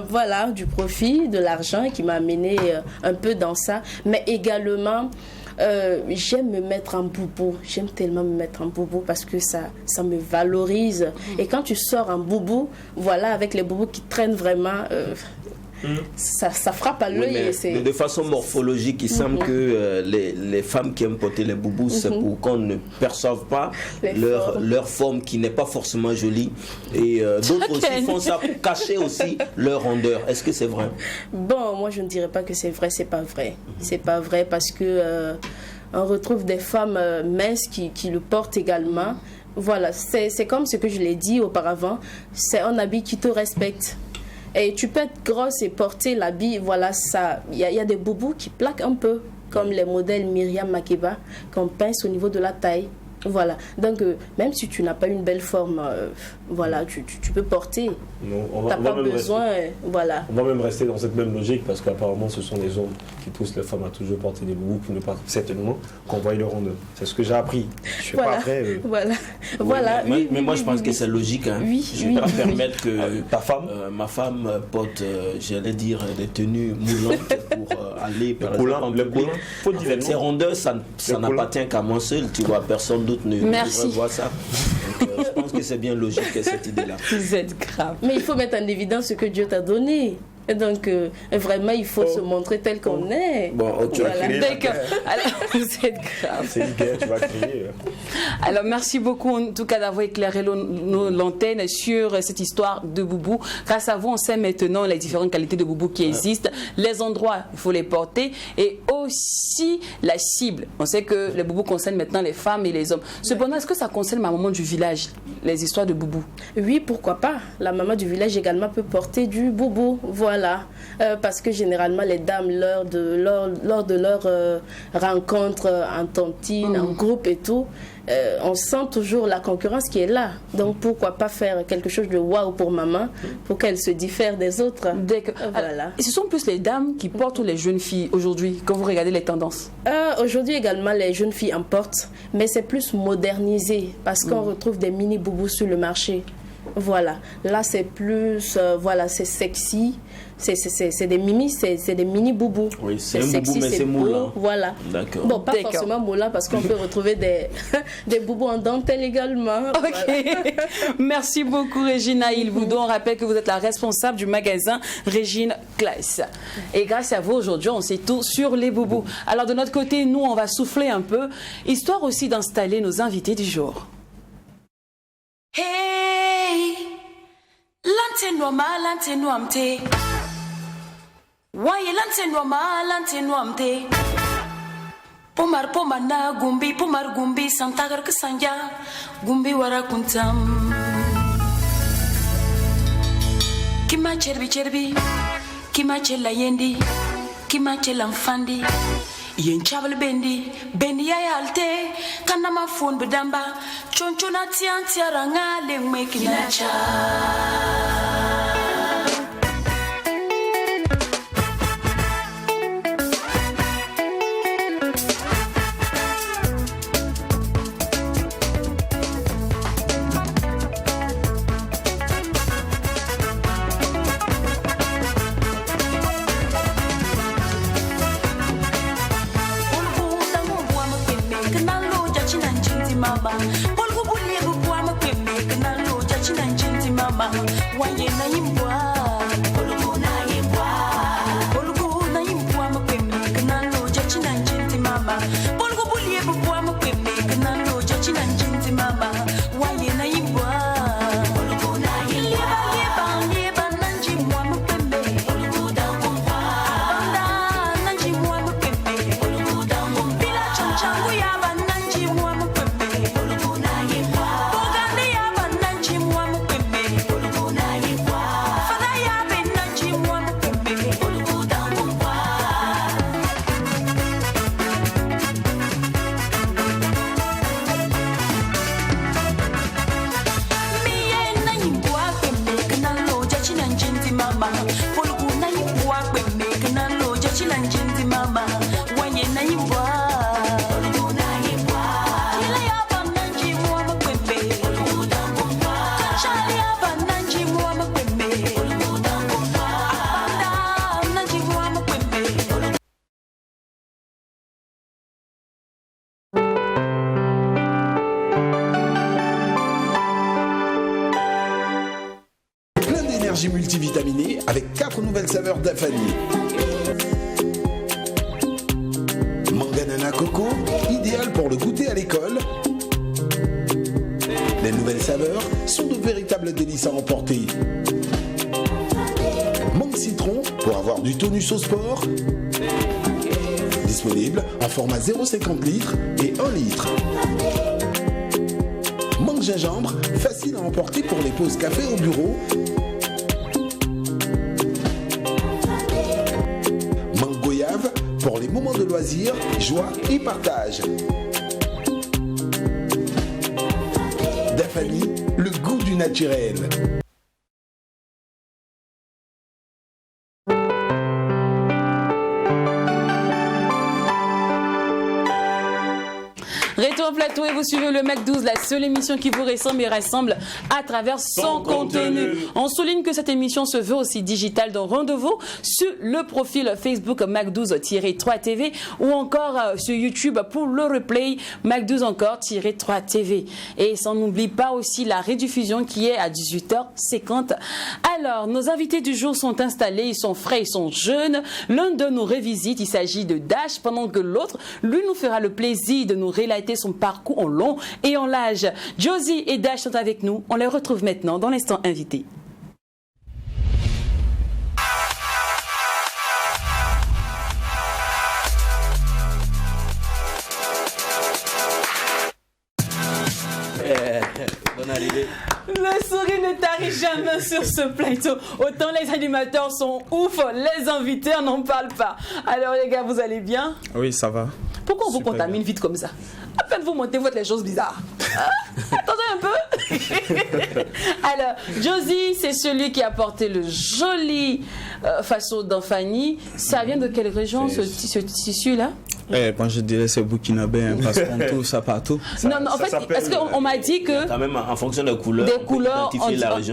voilà, du profit, de l'argent qui m'a amené un peu dans ça. Mais également, j'aime me mettre en boubou. J'aime tellement me mettre en boubou parce que ça me valorise. Et quand tu sors en boubou, voilà, avec les boubous qui traînent vraiment... Ça frappe à l'œil. Oui, de façon morphologique, il semble que les femmes qui aiment porter les boubous, c'est pour qu'on ne perçoive pas leur forme qui n'est pas forcément jolie. Et d'autres aussi font ça pour cacher aussi leur rondeur. Est-ce que c'est vrai? Bon, moi je ne dirais pas que c'est vrai, c'est pas vrai. C'est pas vrai parce que on retrouve des femmes minces qui le portent également. Voilà, c'est comme ce que je l'ai dit auparavant, c'est un habit qui te respecte. Et tu peux être grosse et porter l'habit, voilà, ça. Il y a des boubous qui plaquent un peu, comme les modèles Myriam Makeba, qu'on pince au niveau de la taille. Voilà. Donc, même si tu n'as pas une belle forme, voilà, tu peux porter. Tu n'as pas besoin. Voilà. On va même rester dans cette même logique parce qu'apparemment, ce sont les hommes qui poussent les femmes à toujours porter des boubous pour ne pas certainement qu'on voie leur rondeur. C'est ce que j'ai appris. Je suis pas après. Voilà. Oui, voilà. Mais moi, je pense que c'est logique. Hein. Je ne vais pas permettre que ma femme porte, j'allais dire, des tenues moulantes pour aller par exemple. Ces rondeurs, ça n'appartient qu'à moi seul. Tu vois, personne d'autre ne voit ça. Donc, je pense que c'est bien logique cette idée-là. Vous êtes grave. Mais il faut mettre en évidence ce que Dieu t'a donné. Et donc, vraiment, il faut se montrer tel qu'on est. Bon, tu vas crier. D'accord. Alors, vous êtes grave. C'est l'idée, tu vas crier. Alors, merci beaucoup, en tout cas, d'avoir éclairé l'antenne sur cette histoire de boubou. Grâce à vous, on sait maintenant les différentes qualités de boubou qui existent, les endroits, il faut les porter, et aussi la cible. On sait que les boubous concernent maintenant les femmes et les hommes. Cependant, est-ce que ça concerne ma maman du village, les histoires de boubou? Oui, pourquoi pas. La maman du village également peut porter du boubou. Voilà, parce que généralement les dames lors de leur rencontre en tontine, en groupe et tout, on sent toujours la concurrence qui est là. Donc pourquoi pas faire quelque chose de waouh pour maman, pour qu'elle se diffère des autres. Voilà. Et ce sont plus les dames qui portent ou les jeunes filles aujourd'hui, quand vous regardez les tendances? Aujourd'hui également les jeunes filles en portent, mais c'est plus modernisé parce qu'on retrouve des mini boubous sur le marché. Voilà, là c'est plus, voilà, c'est sexy, c'est des mini boubous. Oui, c'est un sexy, boubou, mais c'est moulant. Voilà. D'accord. Bon, pas forcément moulant parce qu'on peut retrouver des boubous en dentelle également. Ok. Voilà. Merci beaucoup, Regina Ilvoudou. On rappelle que vous êtes la responsable du magasin Régine Classe. Et grâce à vous, aujourd'hui, on sait tout sur les boubous. Alors, de notre côté, nous, on va souffler un peu, histoire aussi d'installer nos invités du jour. Hey, lante no amte. Waye lante no amte. Pomar na gumbi santagar kesanja gumbi warakuntam. Kima cherbi, kima chela yendi, kima chela mfandi. Yen chabal bendi ya yalte kanama fon bedamba chonchona tiara ngale mwekinacha. Mama, polgu bulie bukwa mapembe kana loja china njinti mama, wanye na yimbwa, polgu na yimbwa mapembe kana loja china njinti mama, polgu bulie bukwa mapembe kana loja china njinti mama, wanye na yimbwa, polgu na yimbwa nanji mwa mapembe, polgu da kumpa, banda nanji mwa mapembe, polgu da kumpa, bila chanchangu yaba nanji mwa mapembe. Bogande ya bananchi mwa mupembe. énergie multivitaminée avec 4 nouvelles saveurs Dafani. Manganana coco, idéal pour le goûter à l'école. Les nouvelles saveurs sont de véritables délices à emporter. Mangue citron pour avoir du tonus au sport. Disponible en format 0,50 litres et 1 litre. Mangue gingembre, facile à emporter pour les pauses café au bureau. Mangue goyave pour les moments de loisirs, joie et partage. Dafani, le goût du naturel. Retour au plateau et vous suivez le Mac 12, la seule émission qui vous ressemble et rassemble à travers son contenu. On souligne que cette émission se veut aussi digitale, donc rendez-vous sur le profil Facebook Mac 12-3 TV ou encore sur YouTube pour le replay Mac 12 encore-3 TV. Et sans n'oublie pas aussi la rediffusion qui est à 18h50. Alors, nos invités du jour sont installés, ils sont frais, ils sont jeunes. L'un d'eux nous revisite, il s'agit de Dash, pendant que l'autre, lui, nous fera le plaisir de nous relater son parcours en long et en large. Josie et Dash sont avec nous. On les retrouve maintenant dans l'instant invité. Le sourire ne tarit jamais sur ce plateau. Autant les animateurs sont ouf, les invités n'en parlent pas. Alors les gars, vous allez bien? Oui, ça va. Pourquoi on vous contamine vite comme ça? À peine vous montez, vous faites les choses bizarres. Attendez un peu. Alors, Josie, c'est celui qui a porté le joli faso d'Anfani. Ça vient de quelle région, ce tissu-là? Bon, je dirais c'est burkinabé, hein, parce qu'on trouve ça partout. Non, en fait, est-ce qu'on m'a dit que... Quand même, en fonction des couleurs,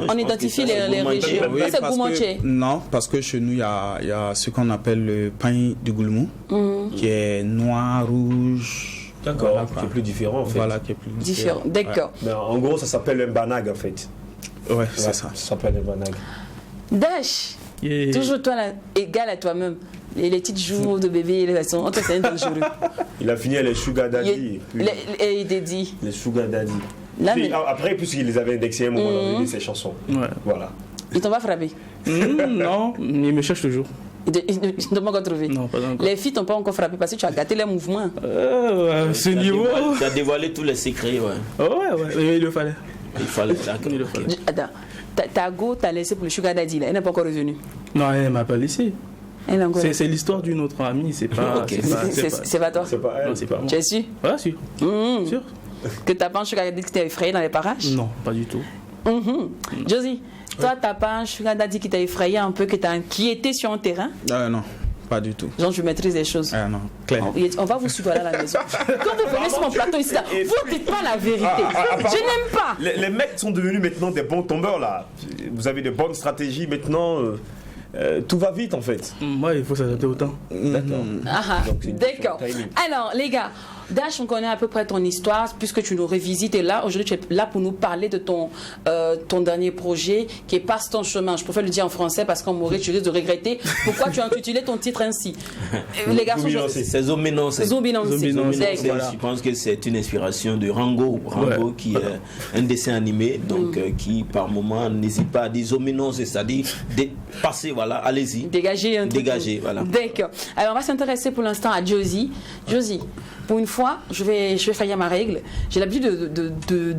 on identifie les régions. Oui, c'est Goumanché. Non, parce que chez nous, il y a ce qu'on appelle le pain du Goulmou, qui est noir, rouge... D'accord, voilà, qui est plus différent en fait. Voilà, qui est plus différent. D'accord. Ouais. En gros, ça s'appelle un banag en fait. Ouais, c'est ça. Ça s'appelle un banag. Dash, toujours toi là, égal à toi-même. Les petites joues de bébé, les façons, entre c'est dangereux. Il a fini les sugar daddy. Et Daddy. Les sugar daddy. Là, puis, après, puisqu'il les avait indexés à un moment donné, ses chansons. Ouais. Voilà. Il t'en va frapper? Non, il me cherche toujours. Ils ne t'ont pas encore trouvé. Non, pas encore. Les filles t'ont pas encore frappé parce que tu as gâté les mouvements. Ce niveau. Tu as dévoilé tous les secrets, ouais. Ouais, il le fallait. Il fallait, il le fallait. Attends, ta go t'a laissé pour le sugar daddy là, elle n'est pas encore revenue. Non, elle m'appelle ici. C'est l'histoire d'une autre amie, c'est pas. Okay. C'est pas toi. C'est pas elle. Non, c'est pas moi. Tu es sûr? Ouais, sûr. Sûr. Que t'as pas un sugar daddy qui t'a effrayé dans les parages? Non, pas du tout. Josie, toi, t'as pas un sugar daddy qui t'a effrayé un peu, qui t'a inquiété sur un terrain? Non, pas du tout. Genre, je maîtrise les choses. Non, clair. On va vous suivre à la maison. Quand vous venez sur mon plateau ici, là, vous dites pas la vérité. Je n'aime pas. Les mecs sont devenus maintenant des bons tombeurs là. Vous avez de bonnes stratégies maintenant. Tout va vite en fait. Moi, il faut s'adapter au temps. D'accord. D'accord. Alors, les gars, Dash, on connaît à peu près ton histoire, puisque tu nous revisites. Et là, aujourd'hui, tu es là pour nous parler de ton dernier projet qui est Passe ton chemin. Je préfère le dire en français parce qu'en Maurice, tu risques de regretter pourquoi tu as intitulé ton titre ainsi. Les garçons, c'est Zombinancé. Voilà. Je pense que c'est une inspiration de Rango qui est un dessin animé, donc qui par moment n'hésite pas à dire Zombinancé, c'est-à-dire passer, voilà, allez-y. Dégager un truc. Dégager, voilà. D'accord. Alors, on va s'intéresser pour l'instant à Josie. Josie, pour une fois, je vais faillir à ma règle. J'ai l'habitude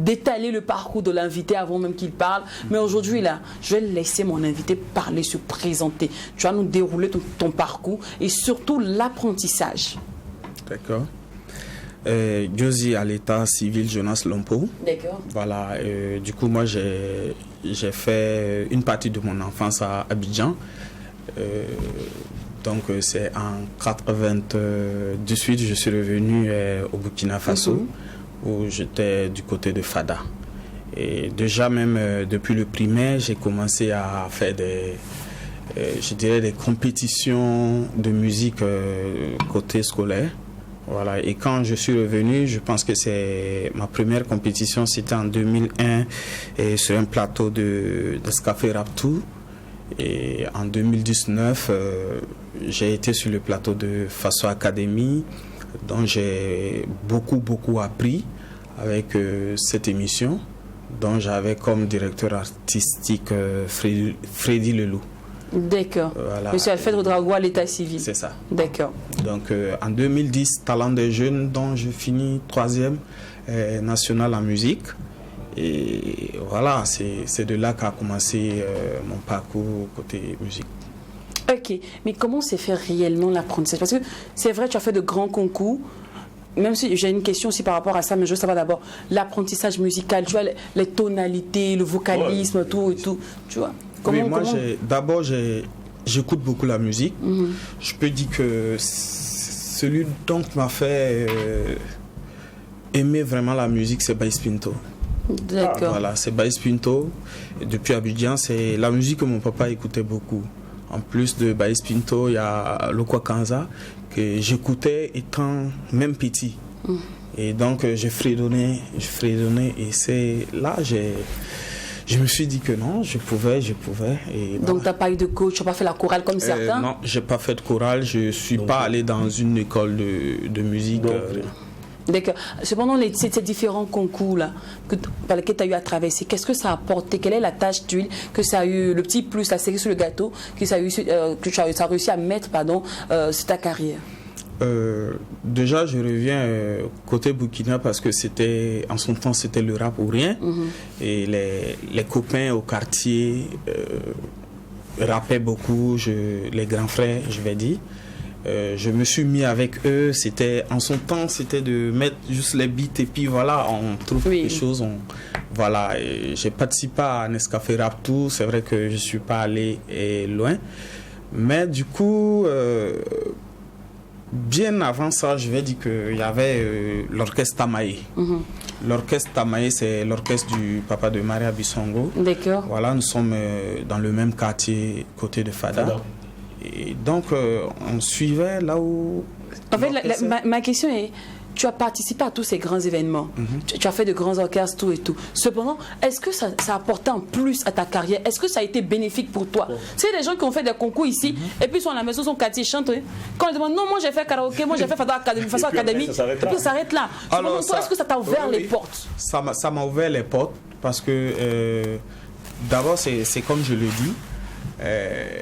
d'étaler le parcours de l'invité avant même qu'il parle. Mais aujourd'hui, là, je vais laisser mon invité parler, se présenter. Tu vas nous dérouler ton parcours et surtout l'apprentissage. D'accord. Josie à l'état civil Jonas Lompo. D'accord. Voilà. Du coup, moi, j'ai fait une partie de mon enfance à Abidjan. Donc c'est en 98, je suis revenu au Burkina Faso, où j'étais du côté de Fada. Et déjà même depuis le primaire, j'ai commencé à faire des compétitions de musique côté scolaire. Voilà. Et quand je suis revenu, je pense que c'est ma première compétition, c'était en 2001 et sur un plateau de Scafé Raptou. Et en 2019, j'ai été sur le plateau de Faso Academy, dont j'ai beaucoup appris avec cette émission, dont j'avais comme directeur artistique Freddy Leloup. D'accord. Voilà. Monsieur Alfred Ouedraogo à l'état civil. C'est ça. D'accord. Donc en 2010, Talent des jeunes, dont je finis 3e national en musique. Et voilà, c'est de là qu'a commencé mon parcours côté musique. Ok, mais comment s'est fait réellement l'apprentissage? Parce que c'est vrai, tu as fait de grands concours. Même si j'ai une question aussi par rapport à ça, mais je veux savoir d'abord l'apprentissage musical, tu vois, les tonalités, le vocalisme, tout et tout, tu vois. Oui, moi, d'abord, j'écoute beaucoup la musique. Je peux dire que celui dont m'a fait aimer vraiment la musique, c'est Baïs Pinto. D'accord. Voilà, c'est Baïs Pinto. Et depuis Abidjan, c'est la musique que mon papa écoutait beaucoup. En plus de Baïs Pinto, il y a Lokwa Kanza que j'écoutais étant même petit. Et donc, je fredonnais. Et c'est là, je me suis dit que non, je pouvais. Et donc, voilà. Tu n'as pas eu de coach, tu n'as pas fait la chorale comme certains? Non, je n'ai pas fait de chorale. Je ne suis pas allé dans une école de musique. D'accord. Cependant, ces différents concours-là par lesquels tu as eu à traverser, qu'est-ce que ça a apporté? Quelle est la tâche d'huile que ça a eu, le petit plus, la cerise sur le gâteau, que ça a réussi à mettre sur ta carrière? Déjà, je reviens côté Burkina parce que en son temps, c'était le rap ou rien. Et les copains au quartier rappaient beaucoup, les grands frères, je vais dire. Je me suis mis avec eux. En son temps, c'était de mettre juste les beats et puis voilà, on trouve des choses. Voilà, j'ai participé à Nescafé Rap Tour. C'est vrai que je ne suis pas allé loin. Mais du coup, bien avant ça, je vais dire qu'il y avait l'orchestre Tamae. L'orchestre Tamae, c'est l'orchestre du papa de Maria Bissongo. D'accord. Voilà, nous sommes dans le même quartier, côté de Fada. Et donc, on suivait là où... En fait, ma question est, tu as participé à tous ces grands événements, tu as fait de grands orchestres, tout et tout. Cependant, est-ce que ça a apporté en plus à ta carrière? Est-ce que ça a été bénéfique pour toi? C'est des gens qui ont fait des concours ici, et puis ils sont à la maison, son quartier, chantent. Quand ils demandent, non, moi j'ai fait karaoké, moi j'ai fait Faso Academy, et puis ça s'arrête là. Alors, toi, est-ce que ça t'a ouvert les portes? Ça m'a ouvert les portes, parce que d'abord, c'est comme je le dis,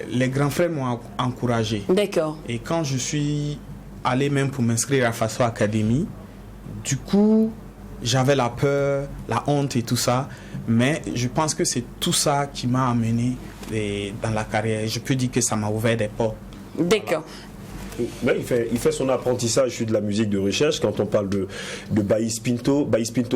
les grands frères m'ont encouragé. D'accord. Et quand je suis allé même pour m'inscrire à Faso Academy, du coup, j'avais la peur, la honte et tout ça. Mais je pense que c'est tout ça qui m'a amené dans la carrière. Je peux dire que ça m'a ouvert des portes. D'accord. Ben, il fait son apprentissage sur de la musique de recherche. Quand on parle de Baïs Pinto,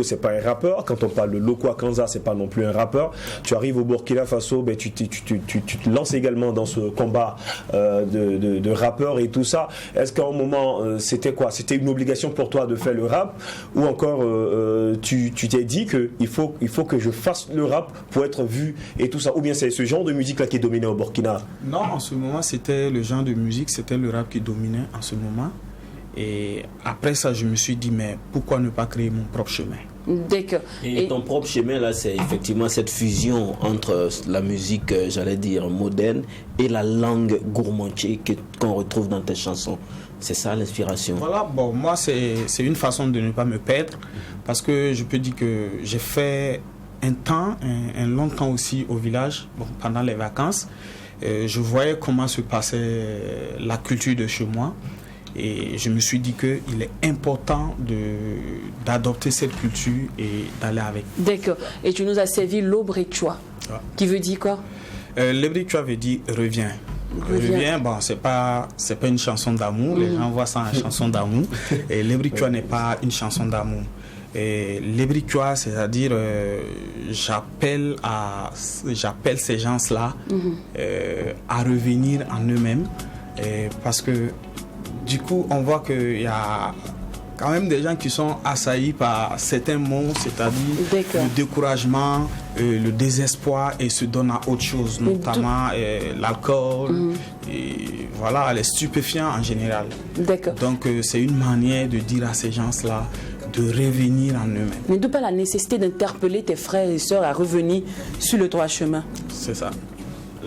c'est pas un rappeur. Quand on parle de Lokwa Kanza, c'est pas non plus un rappeur. Tu arrives au Burkina Faso, ben, tu te lances également dans ce combat de rappeur et tout ça. Est-ce qu'à un moment, c'était quoi? C'était une obligation pour toi de faire le rap? Ou encore, tu t'es dit qu'il faut que je fasse le rap pour être vu et tout ça? Ou bien c'est ce genre de musique-là qui est dominé au Burkina? Non, en ce moment, c'était le genre de musique, c'était le rap qui dominait en ce moment. Et après ça, je me suis dit, mais pourquoi ne pas créer mon propre chemin? D'accord. Et ton propre chemin, là, c'est effectivement cette fusion entre la musique, j'allais dire, moderne et la langue gourmandier qu'on retrouve dans tes chansons. C'est ça l'inspiration? Voilà, bon, moi, c'est une façon de ne pas me perdre, parce que je peux dire que j'ai fait un long temps aussi au village, pendant les vacances. Je voyais comment se passait la culture de chez moi. Et je me suis dit qu'il est important d'adopter cette culture et d'aller avec. D'accord. Et tu nous as servi l'Obrechois, qui veut dire quoi? L'Obrechois veut dire reviens. Reviens, bon, c'est pas une chanson d'amour. Les gens voient ça en chanson d'amour. Et l'Obrechois n'est pas une chanson d'amour. L'Obrechois, c'est-à-dire j'appelle ces gens-là à revenir en eux-mêmes, parce que du coup on voit qu'il y a quand même des gens qui sont assaillis par certains mots, c'est-à-dire le découragement, le désespoir, et se donnent à autre chose, notamment l'alcool, et voilà, les stupéfiants en général. Donc c'est une manière de dire à ces gens-là de revenir en eux-mêmes. Mais d'où pas la nécessité d'interpeller tes frères et sœurs à revenir sur le droit chemin? C'est ça.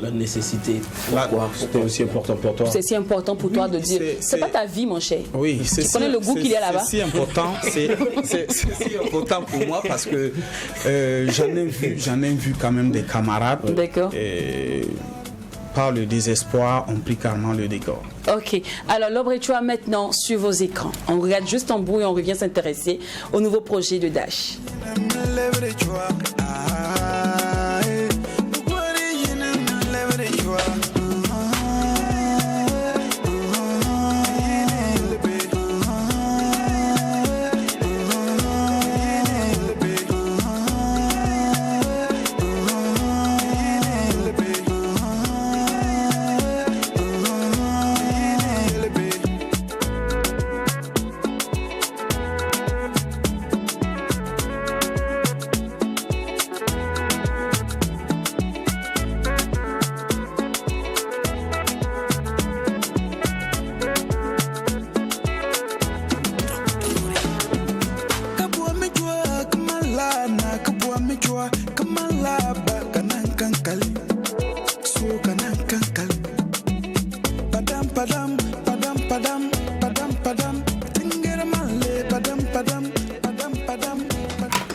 La nécessité. Pourquoi c'était aussi important pour toi? C'est si important pour toi de dire. C'est pas ta vie, mon cher. Oui, tu connais le goût qu'il y a là-bas. C'est si important. C'est si important pour moi parce que j'en ai vu quand même des camarades. D'accord. Par le désespoir, on plie carrément le décor. Ok. Alors, L'Ombre et toi, maintenant, sur vos écrans. On regarde juste en bout et on revient s'intéresser au nouveau projet de Dash.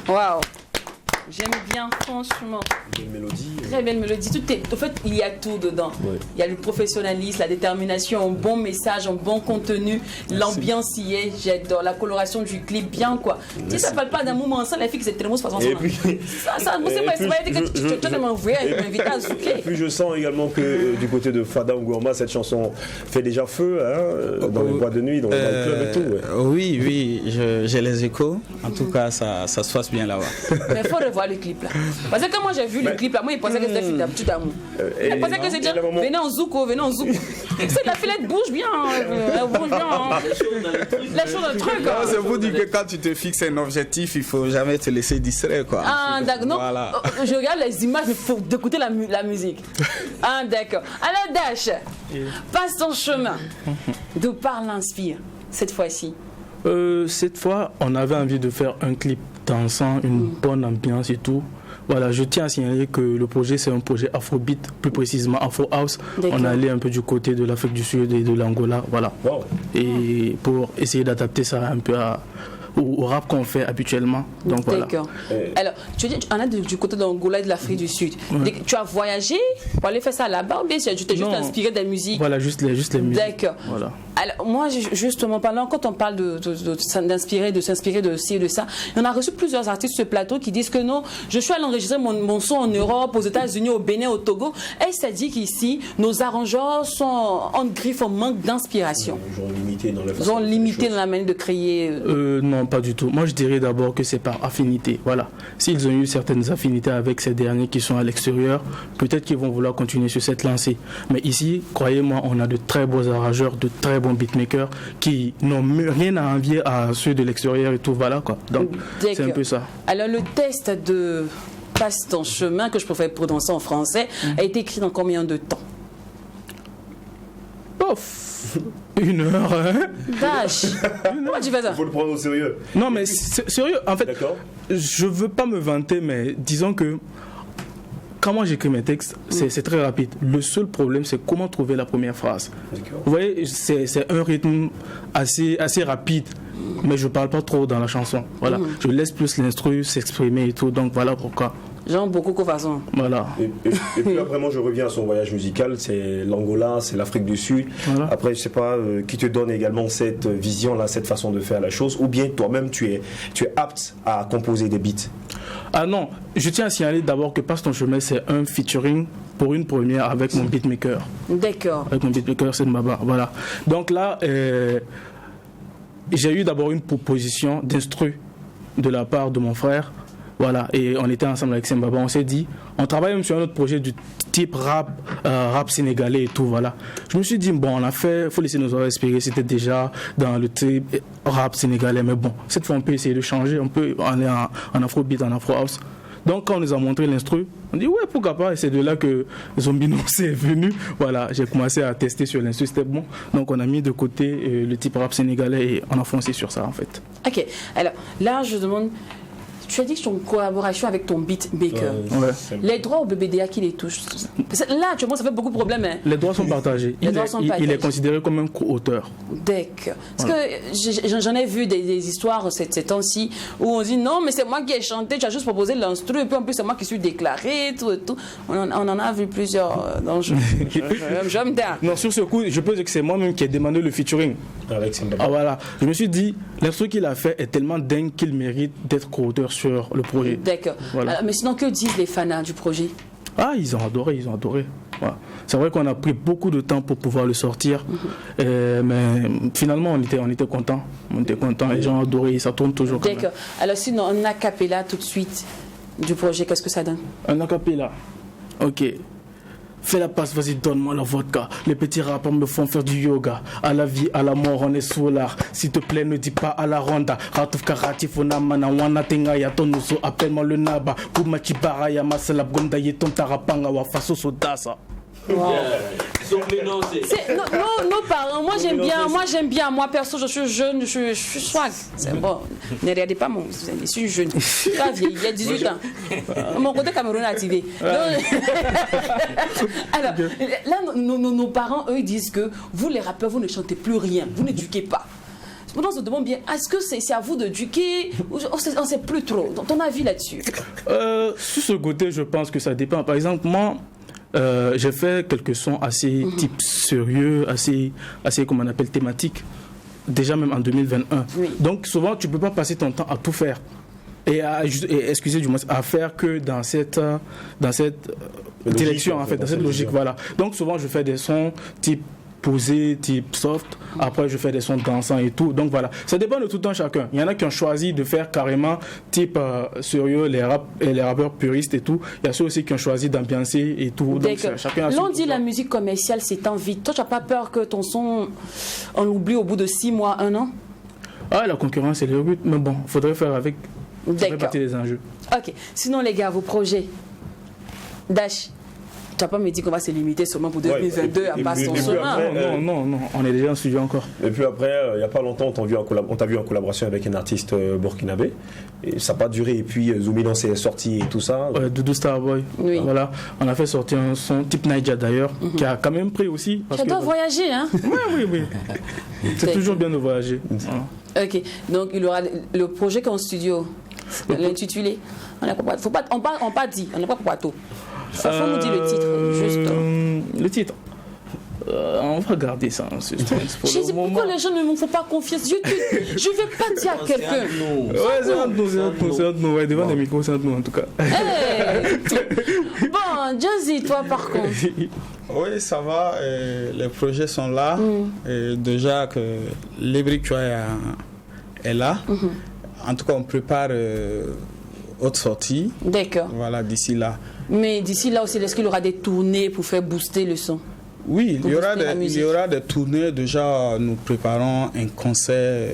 Waouh, j'aime bien, franchement. Belle mélodie. Très belle mélodie. En fait, il y a tout dedans. Ouais. Il y a le professionnalisme, la détermination, un bon message, un bon contenu. L'ambiance y est. J'adore la coloration du clip, bien quoi. Tu sais, ça ne parle pas d'un moment sans la fille que c'est tellement façon. Ça, c'est pas été que tu m'envoies m'inviter à Zouké. Et puis je sens également que du côté de Fada Ngoma, cette chanson fait déjà feu dans les boîtes de nuit, dans le club et tout. Ouais. Oui, j'ai les échos. En tout cas, ça se passe bien là-bas. Mais il faut revoir le clip là. Parce que quand moi j'ai vu le clip là, moi il pensait que c'était un petit d'amour. Il pensait que c'était venez en zouko. C'est la filette bouge bien. Elle bouge bien. La chose dans le truc. C'est vous dire que quand tu te fixes un objectif, il faut jamais te laisser distraire quoi. Ah d'accord. Non, voilà. Je regarde les images, mais il faut écouter la musique. Ah d'accord. Alors Dash, passe ton chemin. D'où parle l'inspire cette fois-ci? Cette fois, on avait envie de faire un clip dansant, une bonne ambiance et tout. Voilà, je tiens à signaler que le projet, c'est un projet Afrobeat, plus précisément Afro House. On est allé un peu du côté de l'Afrique du Sud et de l'Angola, voilà. Wow. Et pour essayer d'adapter ça un peu au rap qu'on fait habituellement. Donc voilà. Alors, tu dis, on est du côté de l'Angola et de l'Afrique du Sud. Tu as voyagé pour aller faire ça là-bas ou bien tu t'es juste inspiré des musiques? Voilà, juste les musiques. D'accord. Voilà. Alors, moi, justement, quand on parle d'inspirer, de s'inspirer de ci et de ça, on a reçu plusieurs artistes sur ce plateau qui disent que non, je suis allé enregistrer mon son en Europe, aux États-Unis, au Bénin, au Togo. Et ça dit qu'ici, nos arrangeurs sont en griffe, en manque d'inspiration. Ils ont limité dans la manière de créer. Non, pas du tout. Moi, je dirais d'abord que c'est par affinité. Voilà. S'ils ont eu certaines affinités avec ces derniers qui sont à l'extérieur, peut-être qu'ils vont vouloir continuer sur cette lancée. Mais ici, croyez-moi, on a de très beaux arrangeurs, de très bons beatmakers qui n'ont rien à envier à ceux de l'extérieur et tout. Voilà quoi. Donc, c'est un peu ça. Alors, le test de Passe ton chemin, que je préfère prononcer en français, a été écrit dans combien de temps? Ouf, 1 heure. Hein? Dash. Comment tu fais ça? Il faut le prendre au sérieux. Non, mais sérieux, en fait, je veux pas me vanter, mais disons que quand moi j'écris mes textes, c'est très rapide. Le seul problème, c'est comment trouver la première phrase. Vous voyez, c'est un rythme assez rapide, mais je parle pas trop dans la chanson. Voilà, je laisse plus l'instru s'exprimer et tout, donc voilà pourquoi. J'aime beaucoup de façon. Voilà. Et puis là, vraiment, je reviens à son voyage musical. C'est l'Angola, c'est l'Afrique du Sud. Voilà. Après, je sais pas qui te donne également cette vision-là, cette façon de faire la chose, ou bien toi-même, tu es apte à composer des beats. Ah non, je tiens à signaler d'abord que Passe ton chemin, c'est un featuring pour une première avec mon beatmaker. D'accord. Avec mon beatmaker, c'est Mbaba. Voilà. Donc là, j'ai eu d'abord une proposition d'instru de la part de mon frère. Voilà, et on était ensemble avec Sembaba, on s'est dit, on travaille même sur un autre projet du type rap sénégalais et tout, voilà. Je me suis dit, bon, on a fait, faut laisser nos oreilles respirer, c'était déjà dans le type rap sénégalais, mais bon, cette fois on peut essayer de changer, on peut aller en afrobeat, en afro house. Donc quand on nous a montré l'instru, on dit ouais, pourquoi pas, et c'est de là que Zombie Nossé est venu. Voilà, j'ai commencé à tester sur l'instru, c'était bon. Donc on a mis de côté le type rap sénégalais et on a foncé sur ça en fait. Ok, alors là je demande, tu as dit que ton collaboration avec ton beatmaker. Les droits au BBDA, qui les touche? Là, actuellement, ça fait beaucoup de problèmes. Hein. Les droits sont partagés. Il est considéré comme un co-auteur. D'accord. Parce que j'en ai vu des histoires ces temps-ci où on dit non, mais c'est moi qui ai chanté, tu as juste proposé l'instru, et puis en plus c'est moi qui suis déclaré, tout et tout. On en a vu plusieurs dans le jeu. J'aime bien. Non, sur ce coup, je peux dire que c'est moi-même qui ai demandé le featuring. Avec Sambaba. Ah voilà. Je me suis dit, l'instru qu'il a fait est tellement dingue qu'il mérite d'être co-auteur sur le projet. D'accord. Voilà. Mais sinon, que disent les fans du projet? Ah, ils ont adoré. Voilà. C'est vrai qu'on a pris beaucoup de temps pour pouvoir le sortir, mais finalement on était contents. Les gens ont adoré, ça tourne toujours. D'accord. Alors sinon, un a cappella tout de suite du projet, qu'est-ce que ça donne? Un a cappella. Ok. Fais la passe, vas-y, donne-moi la vodka. Les petits rappeurs me font faire du yoga. À la vie, à la mort, on est solar. S'il te plaît, ne dis pas à la ronda. Ratuf karatif, onamana, wana tenga ya tonuso. Appelle-moi le naba. Kumachibara ya masalab gonda yeton tarapanga wa faso sodasa. Wow. Nos parents, moi j'aime bien, moi perso je suis jeune, je suis swag, c'est bon, ne regardez pas je suis jeune, je suis pas vieille, il y a 18 ans, mon côté Cameroun est activé. Alors là nos parents eux ils disent que vous les rappeurs vous ne chantez plus rien, vous n'éduquez pas. On se demande bien, est-ce que c'est à vous d'éduquer? On ne sait plus trop, ton avis là-dessus? Sur ce côté je pense que ça dépend, par exemple moi j'ai fait quelques sons assez type sérieux, assez comme on appelle thématique, déjà même en 2021. Oui. Donc souvent tu peux pas passer ton temps à tout faire et excusez du moins à faire que dans cette direction en fait, dans cette logique, voilà. Donc souvent je fais des sons type posé, type soft, après je fais des sons dansants et tout, donc voilà, ça dépend de tout un chacun. Il y en a qui ont choisi de faire carrément type sérieux, les rappeurs puristes et tout, il y a ceux aussi qui ont choisi d'ambiancer et tout, donc chacun a l'on dit la musique commerciale s'étend vite, toi tu n'as pas peur que ton son on l'oublie au bout de 6 mois, 1 an? Ah, la concurrence et le but, mais bon, il faudrait faire avec, ça fait partie des enjeux. Ok, sinon les gars, vos projets Dash, tu n'as pas me dit qu'on va se limiter seulement pour 2022 à passer son chemin. Non, on est déjà en studio encore. Et puis après, il n'y a pas longtemps, on t'a vu en collaboration avec un artiste burkinabé. Et ça n'a pas duré. Et puis Zoumidon s'est sorti et tout ça. Doudou Starboy. Oui. Voilà. On a fait sortir un son type Naija d'ailleurs, qui a quand même pris aussi. Tu dois voyager, hein? Oui. C'est toujours bien de voyager. Ok. Donc il aura le projet qu'en studio, l'intitulé. On n'a pas dit, on n'a pas Poitou. Il faut nous dire le titre, juste. Le titre on va garder ça en suspense pour je sais pourquoi les gens ne me font pas confiance. Je ne vais pas dire à quelqu'un. C'est entre nous. Ouais, devant les micros, c'est entre nous en tout cas. Bon, Jazzy, toi par contre. Oui, ça va. Les projets sont là. Et déjà que l'Ebriquois est là. En tout cas, on prépare autre sortie. D'accord. Voilà, d'ici là. Mais d'ici là aussi, est-ce qu'il y aura des tournées pour faire booster le son? Oui, il y aura des tournées. Déjà, nous préparons un concert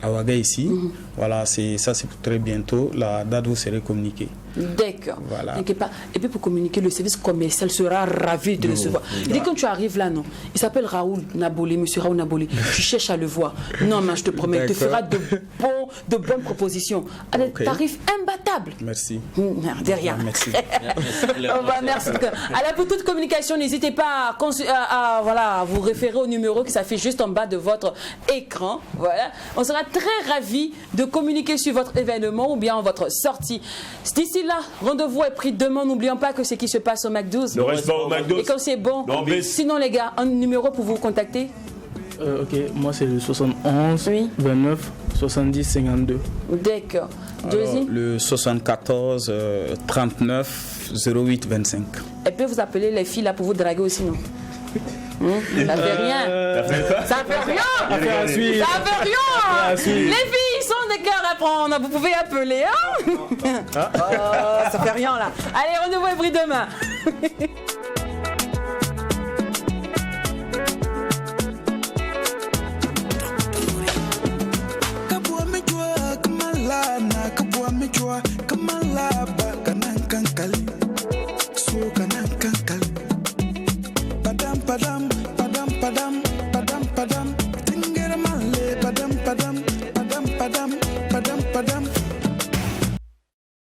à Ouaga ici. Voilà, ça c'est très bientôt. La date vous serez communiquée. D'accord. Voilà. Et puis pour communiquer, le service commercial sera ravi de le recevoir. Et quand tu arrives là, non, il s'appelle Raoul Nabolé, monsieur Raoul Nabolé. Tu cherches à le voir. Non, mais je te promets, il te fera de bonnes propositions. À des tarifs imbattables. Merci. De rien. Merci. Merci. Alors pour toute communication, n'hésitez pas à vous référer au numéro qui s'affiche juste en bas de votre écran. Voilà. On sera très ravis de communiquer sur votre événement ou bien votre sortie. D'ici là, rendez-vous est pris demain. N'oublions pas que ce qui se passe au McDo. Ne reste pas au McDo. Et comme c'est bon, sinon les gars, un numéro pour vous contacter. Ok, moi c'est le 71 29 70 52. D'accord. Deuxième. Le 74 39 08 25. Et puis vous appelez les filles là pour vous draguer aussi, non? Ça fait rien. Ça fait rien. Les filles sont des cœurs à prendre. Vous pouvez appeler. Hein? Ça fait rien là. Allez, rendez-vous est pris demain.